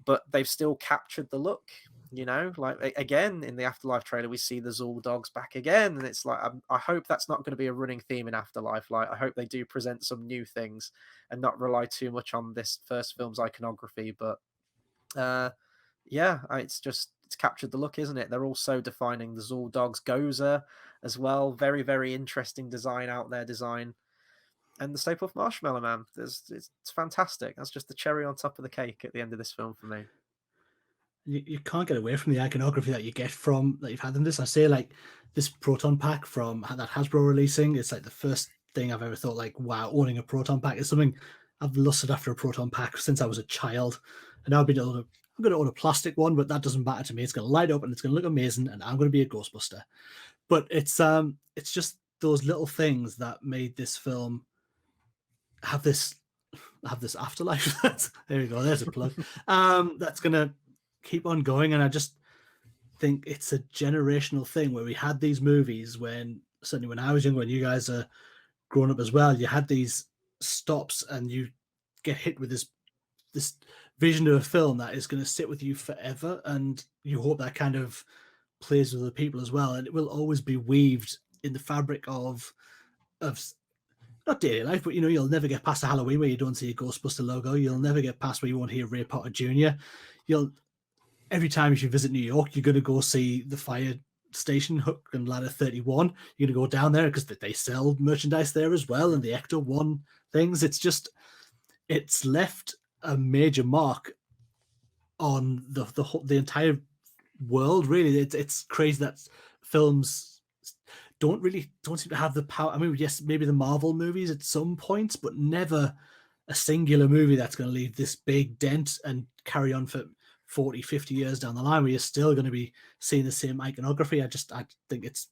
[SPEAKER 2] but they've still captured the look, you know. Like, again, in the Afterlife trailer we see the Zool dogs back again, and it's like, I hope that's not going to be a running theme in Afterlife. Like, I hope they do present some new things and not rely too much on this first film's iconography. But yeah, it's captured the look, isn't it? They're also defining. The Zool dogs Gozer as well, very, very interesting design, out there design. And the Stay Puft Marshmallow Man, it's fantastic. That's just the cherry on top of the cake at the end of this film for me.
[SPEAKER 3] You can't get away from the iconography that you get from that you've had in this. I say, like, this proton pack from that Hasbro releasing, it's like the first thing I've ever thought, like, wow, owning a proton pack is something I've lusted after. A proton pack since I was a child, and now I'm going to own a plastic one, but that doesn't matter to me. It's going to light up and it's going to look amazing, and I'm going to be a Ghostbuster. But it's just those little things that made this film have this afterlife. There we go. There's a plug. That's gonna keep on going, and I just think it's a generational thing where we had these movies certainly when I was younger, when you guys are growing up as well, you had these stops, and you get hit with this vision of a film that is going to sit with you forever, and you hope that kind of plays with the people as well, and it will always be weaved in the fabric of not daily life, but, you know, you'll never get past a Halloween where you don't see a Ghostbuster logo. You'll never get past where you won't hear Ray Potter Jr. Every time you visit New York, you're going to go see the fire station, Hook and Ladder 31. You're going to go down there because they sell merchandise there as well, and the Ecto 1 things. It's left a major mark on the entire world, really. It's crazy that films don't seem to have the power. I mean, yes, maybe the Marvel movies at some points, but never a singular movie that's going to leave this big dent and carry on for 40, 50 years down the line, where you're still going to be seeing the same iconography. I think it's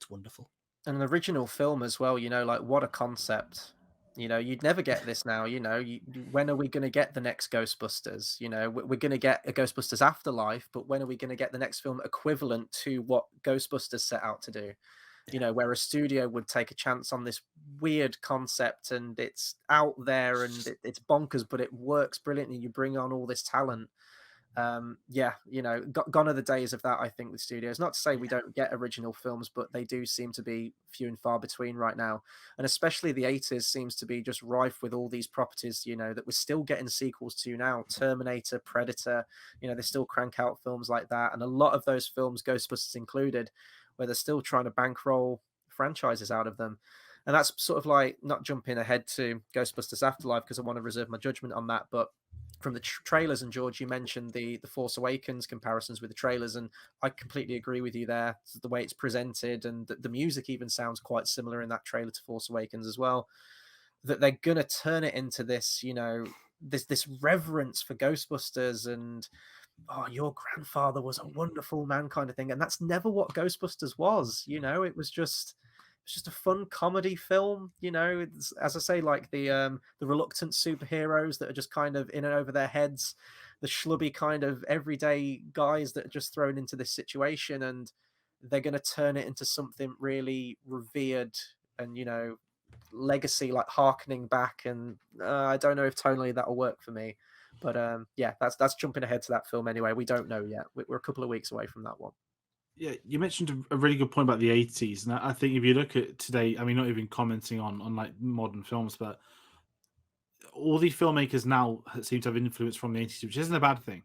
[SPEAKER 3] wonderful.
[SPEAKER 2] And an original film as well, you know, like, what a concept. You know, you'd never get this now. You know, when are we going to get the next Ghostbusters? You know, we're going to get a Ghostbusters Afterlife, but when are we going to get the next film equivalent to what Ghostbusters set out to do? You know, where a studio would take a chance on this weird concept, and it's out there and it's bonkers, but it works brilliantly. You bring on all this talent. Yeah, you know, gone are the days of that, I think, with studios. Not to say we don't get original films, but they do seem to be few and far between right now. And especially the 80s seems to be just rife with all these properties, you know, that we're still getting sequels to now. Terminator, Predator, you know, they still crank out films like that. And a lot of those films, Ghostbusters included, where they're still trying to bankroll franchises out of them. And that's sort of like, not jumping ahead to Ghostbusters Afterlife, because I want to reserve my judgment on that, but from the trailers, and George, you mentioned the Force Awakens comparisons with the trailers, and I completely agree with you there. The way it's presented, and the music even sounds quite similar in that trailer to Force Awakens as well. That they're gonna turn it into this, you know, this reverence for Ghostbusters, and oh, your grandfather was a wonderful man kind of thing, and that's never what Ghostbusters was. You know, it was just a fun comedy film. You know, it's, as I say, like the reluctant superheroes that are just kind of in and over their heads, the schlubby kind of everyday guys that are just thrown into this situation, and they're going to turn it into something really revered and, you know, legacy, like harkening back. And I don't know if tonally that'll work for me, But yeah, that's jumping ahead to that film anyway. We don't know yet. We're a couple of weeks away from that one.
[SPEAKER 1] Yeah, you mentioned a really good point about the 80s, and I think if you look at today, I mean, not even commenting on like modern films, but all the filmmakers now seem to have influence from the 80s, which isn't a bad thing.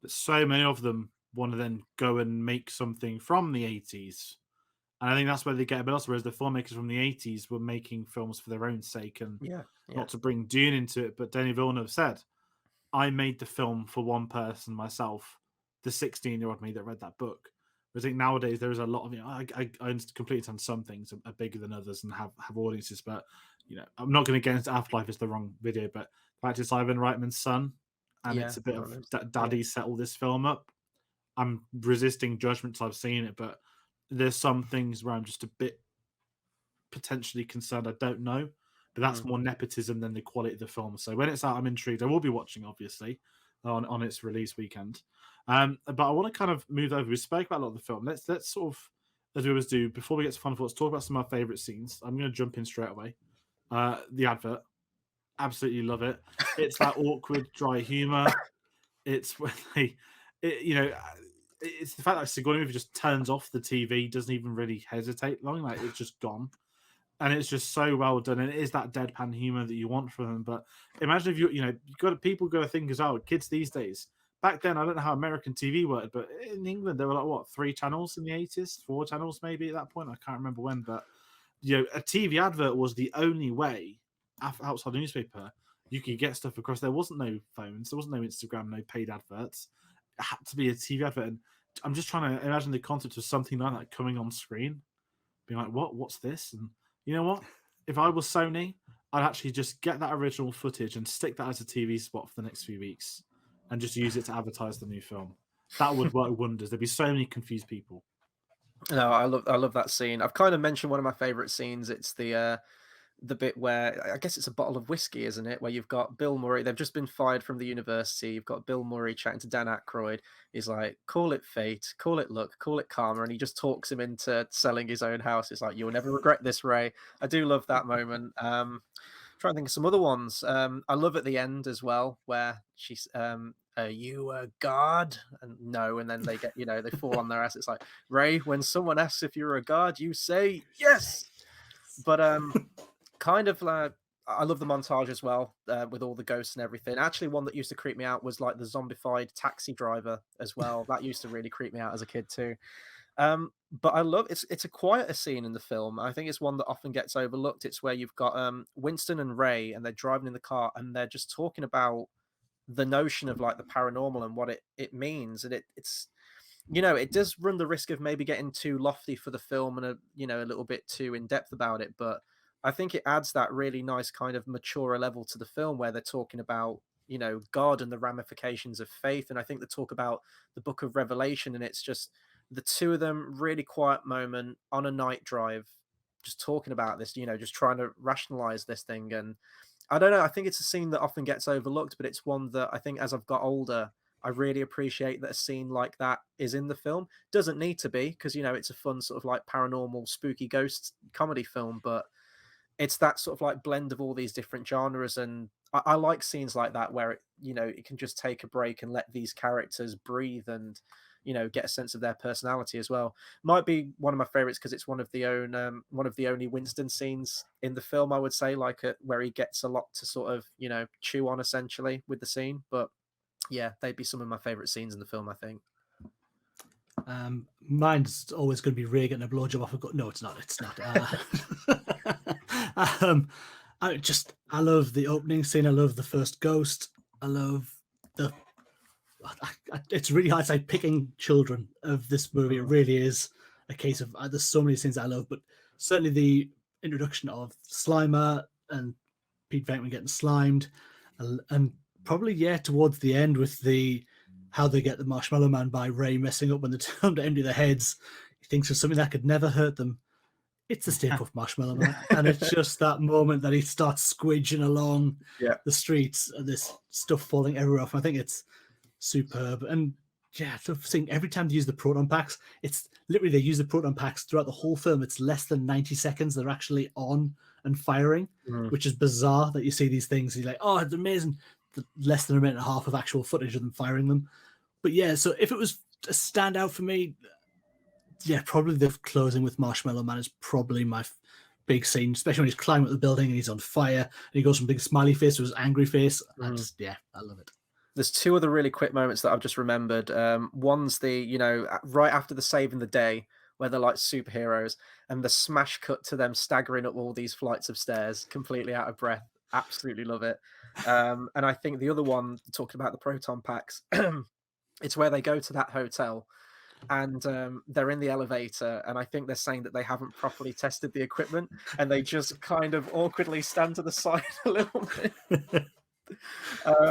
[SPEAKER 1] But so many of them want to then go and make something from the 80s. And I think that's where they get a bit lost. Whereas the filmmakers from the 80s were making films for their own sake and not to bring Dune into it. But Denis Villeneuve said, I made the film for one person myself, the 16-year-old me that read that book. I think nowadays there is a lot of, I completely understand some things are bigger than others and have audiences, but I'm not going to get into Afterlife, it's the wrong video, but the fact it's Ivan Reitman's son, and it's a bit of daddy set all this film up. I'm resisting judgment till I've seen it, but there's some things where I'm just a bit potentially concerned. I don't know, but that's more nepotism than the quality of the film. So when it's out, I'm intrigued. I will be watching, obviously, on its release weekend. But I want to kind of move over. We spoke about a lot of the film. Let's sort of, as we always do, before we get to fun thoughts, talk about some of my favorite scenes. I'm going to jump in straight away. The advert, absolutely love it. It's that awkward, dry humor. It's when it's the fact that Sigourney Weaver just turns off the TV, doesn't even really hesitate long, like it's just gone. And it's just so well done, and it is that deadpan humor that you want from them. But imagine if people got to think as well, kids these days. Back then, I don't know how American TV worked, but in England there were like 3 channels in the 80s, 4 channels maybe at that point. I can't remember when, but a TV advert was the only way outside the newspaper you could get stuff across. There wasn't no phones, there wasn't no Instagram, no paid adverts. It had to be a TV advert, and I'm just trying to imagine the concept of something like that coming on screen, being like, what's this? And you know what? If I was Sony, I'd actually just get that original footage and stick that as a TV spot for the next few weeks and just use it to advertise the new film. That would work wonders. There'd be so many confused people.
[SPEAKER 2] No, I love that scene. I've kind of mentioned one of my favorite scenes. It's the bit where I guess it's a bottle of whiskey, isn't it? Where you've got Bill Murray. They've just been fired from the university. You've got Bill Murray chatting to Dan Akroyd. He's like, call it fate, call it luck, call it karma. And he just talks him into selling his own house. It's like, you'll never regret this, Ray. I do love that moment. Trying to think of some other ones. I love at the end as well, where she's, are you a god? And no, and then they get, they fall on their ass. It's like, Ray, when someone asks if you're a god, you say yes. But kind of like, I love the montage as well, with all the ghosts and everything. Actually, one that used to creep me out was like the zombified taxi driver as well. That used to really creep me out as a kid too. But I love it's a quieter scene in the film. I think it's one that often gets overlooked. It's where you've got Winston and Ray, and they're driving in the car, and they're just talking about the notion of like the paranormal and what it means, and it's it does run the risk of maybe getting too lofty for the film and a little bit too in depth about it, but I think it adds that really nice kind of mature level to the film where they're talking about God and the ramifications of faith, and I think they talk about the Book of Revelation, and it's just the two of them, really quiet moment on a night drive, just talking about this, just trying to rationalize this thing. And I don't know, I think it's a scene that often gets overlooked, but it's one that I think as I've got older, I really appreciate that a scene like that is in the film. Doesn't need to be, because it's a fun sort of like paranormal, spooky ghost comedy film, but it's that sort of like blend of all these different genres. And I like scenes like that where it can just take a break and let these characters breathe and get a sense of their personality as well. Might be one of my favorites because it's one of the only Winston scenes in the film, I would say, like where he gets a lot to sort of chew on essentially with the scene. But yeah, they'd be some of my favorite scenes in the film, I think.
[SPEAKER 3] Mine's always going to be Ray getting a blowjob off a gun. No, it's not. It's not. I love the opening scene. I love the first ghost. I love it's really hard to say picking children of this movie. It really is a case of there's so many scenes I love, but certainly the introduction of Slimer and Pete Venkman getting slimed, and probably towards the end with how they get the Marshmallow Man by Ray messing up when they turn to empty their heads. He thinks of something that could never hurt them. It's the Stay Puft Marshmallow Man. And it's just that moment that he starts squidging along the streets and this stuff falling everywhere off. I think it's superb. And so seeing every time they use the proton packs, it's literally they use the proton packs throughout the whole film. It's less than 90 seconds they're actually on and firing, which is bizarre that you see these things. You're like, oh, it's amazing. less than a minute and a half of actual footage of them firing them. But yeah, so if it was a standout for me, yeah, probably the closing with Marshmallow Man is probably my big scene, especially when he's climbing up the building and he's on fire and he goes from big smiley face to his angry face. I love it.
[SPEAKER 2] There's two other really quick moments that I've just remembered. One's the, right after the saving the day, where they're like superheroes, and the smash cut to them staggering up all these flights of stairs, completely out of breath. Absolutely love it. And I think the other one, talking about the proton packs, it's where they go to that hotel and they're in the elevator, and I think they're saying that they haven't properly tested the equipment, and they just kind of awkwardly stand to the side a little bit.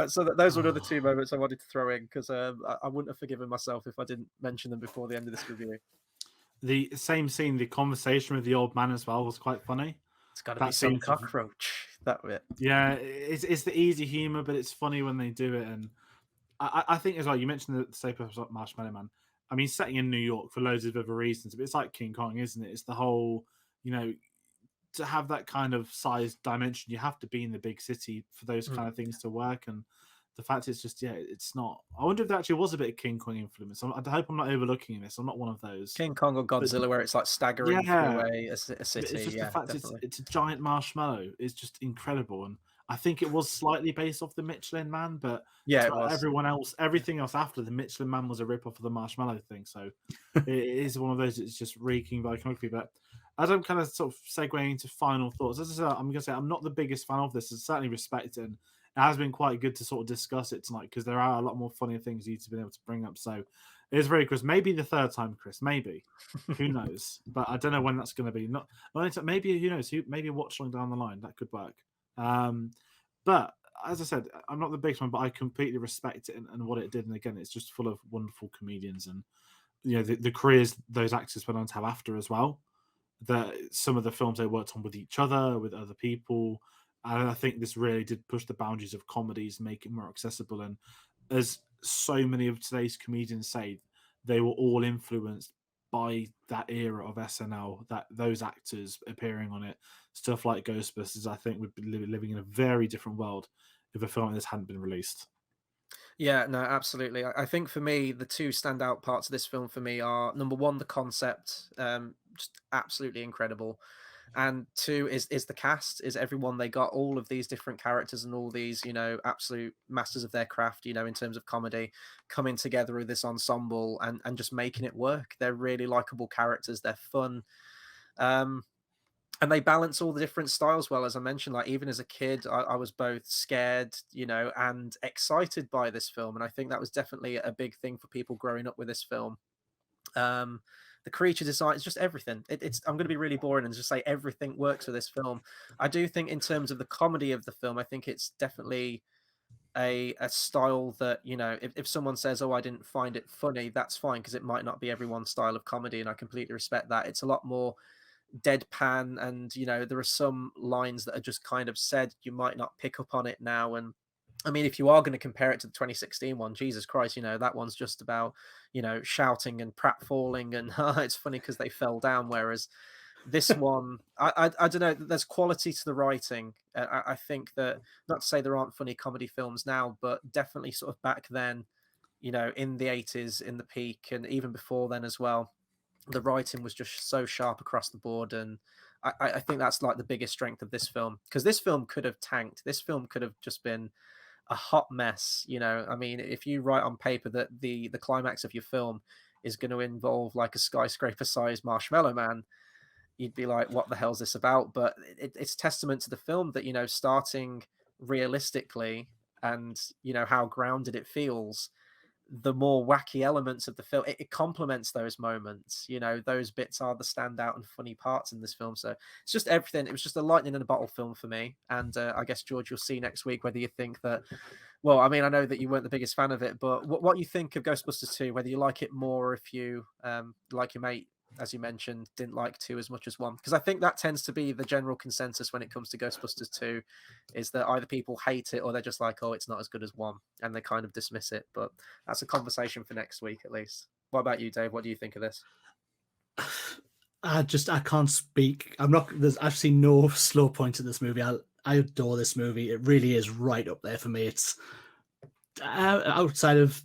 [SPEAKER 2] So those were the two moments I wanted to throw in, because I wouldn't have forgiven myself if I didn't mention them before the end of this review.
[SPEAKER 1] The same scene, the conversation with the old man as well, was quite funny.
[SPEAKER 2] It's got to be some cockroach. That bit.
[SPEAKER 1] Yeah, it's the easy humor, but it's funny when they do it. And I think as well, you mentioned the soap opera Marshmallow Man. I mean, setting in New York for loads of other reasons, but it's like King Kong, isn't it? It's the whole, to have that kind of size dimension, you have to be in the big city for those kind of things to work. And the fact is just, it's not. I wonder if there actually was a bit of King Kong influence. I hope I'm not overlooking this. I'm not one of those.
[SPEAKER 2] King Kong or Godzilla, where it's like staggering through a city.
[SPEAKER 1] It's just the fact it's a giant marshmallow. It's just incredible. And I think it was slightly based off the Michelin Man, but
[SPEAKER 2] it was.
[SPEAKER 1] Everything else after the Michelin Man was a rip off of the marshmallow thing. So it is one of those. It's just reeking of iconography. But as I'm kind of sort of segueing into final thoughts, as I said, I'm going to say I'm not the biggest fan of this. I certainly respect it. And it has been quite good to sort of discuss it tonight, because there are a lot more funny things you to be able to bring up. So it is very Chris. Maybe the third time, Chris. Maybe. Who knows? But I don't know when that's going to be. Not maybe, who knows? Maybe a watch along down the line. That could work. But as I said, I'm not the biggest one, but I completely respect it and what it did. And again, it's just full of wonderful comedians, and the careers those actors went on to have after as well. That some of the films they worked on with each other, with other people. And I think this really did push the boundaries of comedies, make it more accessible. And as so many of today's comedians say, they were all influenced by that era of SNL, that those actors appearing on it. Stuff like Ghostbusters, I think, would be living in a very different world if a film like this hadn't been released.
[SPEAKER 2] Yeah, no, absolutely. I think for me, the two standout parts of this film for me are, number one, the concept, just absolutely incredible. And two is the cast, is everyone. They got all of these different characters and all these, absolute masters of their craft, in terms of comedy, coming together with this ensemble and just making it work. They're really likable characters. They're fun. And they balance all the different styles well. As I mentioned, like even as a kid, I was both scared, and excited by this film. And I think that was definitely a big thing for people growing up with this film. The creature design, it's just everything. I'm going to be really boring and just say everything works with this film. I do think in terms of the comedy of the film, I think it's definitely a style that, if someone says, oh, I didn't find it funny, that's fine, because it might not be everyone's style of comedy. And I completely respect that. It's a lot more deadpan, and there are some lines that are just kind of said, you might not pick up on it now. And I mean, if you are going to compare it to the 2016 one, Jesus Christ, that one's just about, shouting and pratfalling, and it's funny because they fell down. Whereas this one, I don't know, there's quality to the writing. I think that, not to say there aren't funny comedy films now, but definitely sort of back then, in the 80s, in the peak, and even before then as well, the writing was just so sharp across the board. And I think that's like the biggest strength of this film, because this film could have tanked. This film could have just been a hot mess. I mean, if you write on paper that the climax of your film is going to involve like a skyscraper sized Marshmallow Man, you'd be like, what the hell's this about? But it's testament to the film that, starting realistically and, how grounded it feels, the more wacky elements of the film, it complements those moments. Those bits are the standout and funny parts in this film. So it's just everything. It was just a lightning in a bottle film for me. And I guess, George, you'll see next week whether you think that, well, I mean, I know that you weren't the biggest fan of it, but what you think of Ghostbusters 2, whether you like it more, if you, like your mate, as you mentioned, didn't like 2 as much as 1, because I think that tends to be the general consensus when it comes to Ghostbusters 2, is that either people hate it or they're just like, oh, it's not as good as 1, and they kind of dismiss it. But that's a conversation for next week at least. What about you, Dave? What do you think of this?
[SPEAKER 3] I can't speak. I've seen no slow points in this movie. I adore this movie. It really is right up there for me. It's outside of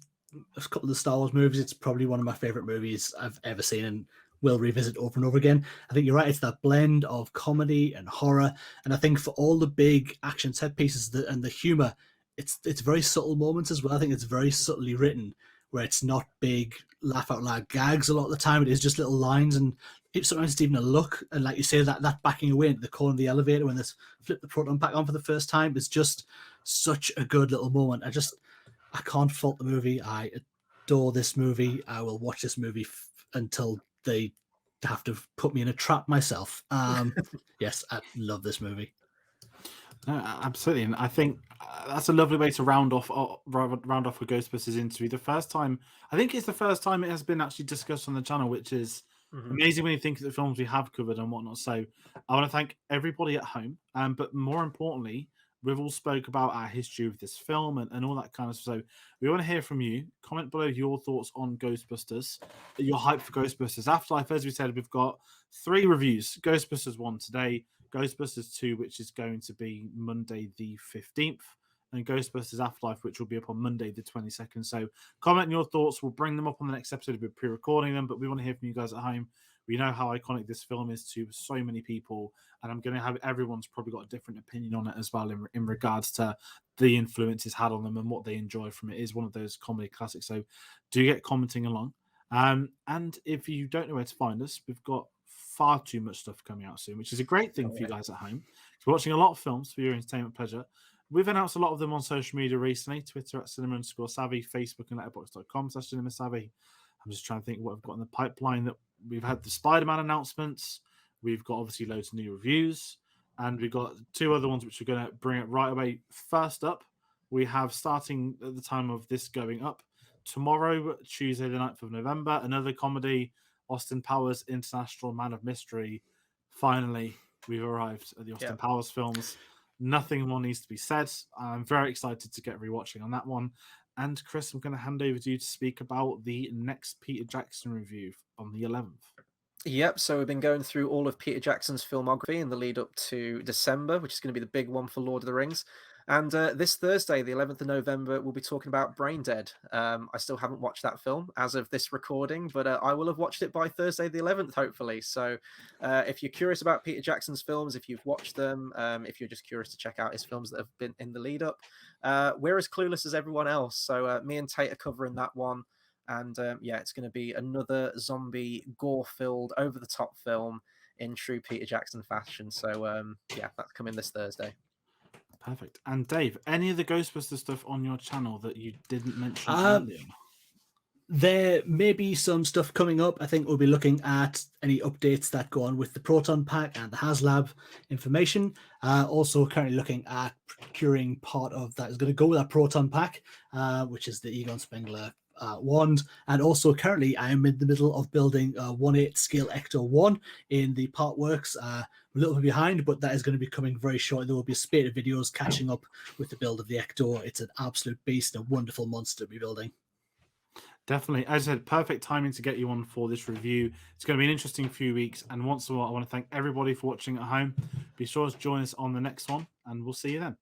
[SPEAKER 3] a couple of the Star Wars movies, it's probably one of my favorite movies I've ever seen and will revisit over and over again. I think you're right. It's that blend of comedy and horror. And I think for all the big action set pieces and the humor, it's very subtle moments as well. I think it's very subtly written, where it's not big laugh out loud gags a lot of the time. It is just little lines, and sometimes it's even a look. And like you say, that backing away into the corner of the elevator when they flip the proton pack on for the first time is just such a good little moment. I can't fault the movie. I adore this movie. I will watch this movie until they have to put me in a trap myself. Yes, I love this movie.
[SPEAKER 1] No, absolutely, and I think that's a lovely way to round off with Ghostbusters interview. I think it's the first time it has been actually discussed on the channel, which is amazing when you think of the films we have covered and whatnot. So I want to thank everybody at home, but more importantly, we've all spoke about our history of this film and all that kind of stuff. So we want to hear from you. Comment below your thoughts on Ghostbusters, your hype for Ghostbusters Afterlife. As we said, we've got 3 reviews. Ghostbusters 1 today, Ghostbusters 2, which is going to be Monday the 15th, and Ghostbusters Afterlife, which will be up on Monday the 22nd. So comment your thoughts. We'll bring them up on the next episode. We're pre-recording them, but we want to hear from you guys at home. We know how iconic this film is to so many people, and I'm going to have everyone's probably got a different opinion on it as well in regards to the influence it's had on them and what they enjoy from it. It is one of those comedy classics, so do get commenting along. And if you don't know where to find us, we've got far too much stuff coming out soon, which is a great thing for you guys at home. If you're watching a lot of films for your entertainment pleasure, we've announced a lot of them on social media recently. Twitter at cinema_savvy, Facebook and letterboxd.com/cinemasavvy. I'm just trying to think what we've got in the pipeline. That we've had the Spider-Man announcements. We've got obviously loads of new reviews, and we've got 2 other ones which we're going to bring it right away. First up, we have, starting at the time of this going up, tomorrow, Tuesday the 9th of November, another comedy, Austin Powers International Man of Mystery. Finally, we've arrived at the Austin Powers films. Nothing more needs to be said. I'm very excited to get rewatching on that one. And Chris, I'm going to hand over to you to speak about the next Peter Jackson review on the 11th.
[SPEAKER 2] Yep, so we've been going through all of Peter Jackson's filmography in the lead up to December, which is going to be the big one for Lord of the Rings. And this Thursday, the 11th of November, we'll be talking about Brain Dead. I still haven't watched that film as of this recording, but I will have watched it by Thursday the 11th, hopefully. So if you're curious about Peter Jackson's films, if you've watched them, if you're just curious to check out his films that have been in the lead up, we're as clueless as everyone else. So me and Tate are covering that one. And it's going to be another zombie, gore-filled, over-the-top film in true Peter Jackson fashion. So, that's coming this Thursday.
[SPEAKER 1] Perfect. And Dave, any of the Ghostbusters stuff on your channel that you didn't mention earlier?
[SPEAKER 3] There may be some stuff coming up. I think we'll be looking at any updates that go on with the Proton Pack and the HasLab information. Also currently looking at procuring part of that is going to go with that Proton Pack, which is the Egon Spengler wand. And also currently I am in the middle of building a 1/8 scale Ecto 1 in the part works. A little bit behind, but that is going to be coming very shortly. There will be a spate of videos catching up with the build of the Ecto. It's an absolute beast, a wonderful monster to be building.
[SPEAKER 1] Definitely. As I said, perfect timing to get you on for this review. It's going to be an interesting few weeks. And once more, I want to thank everybody for watching at home. Be sure to join us on the next one, and we'll see you then.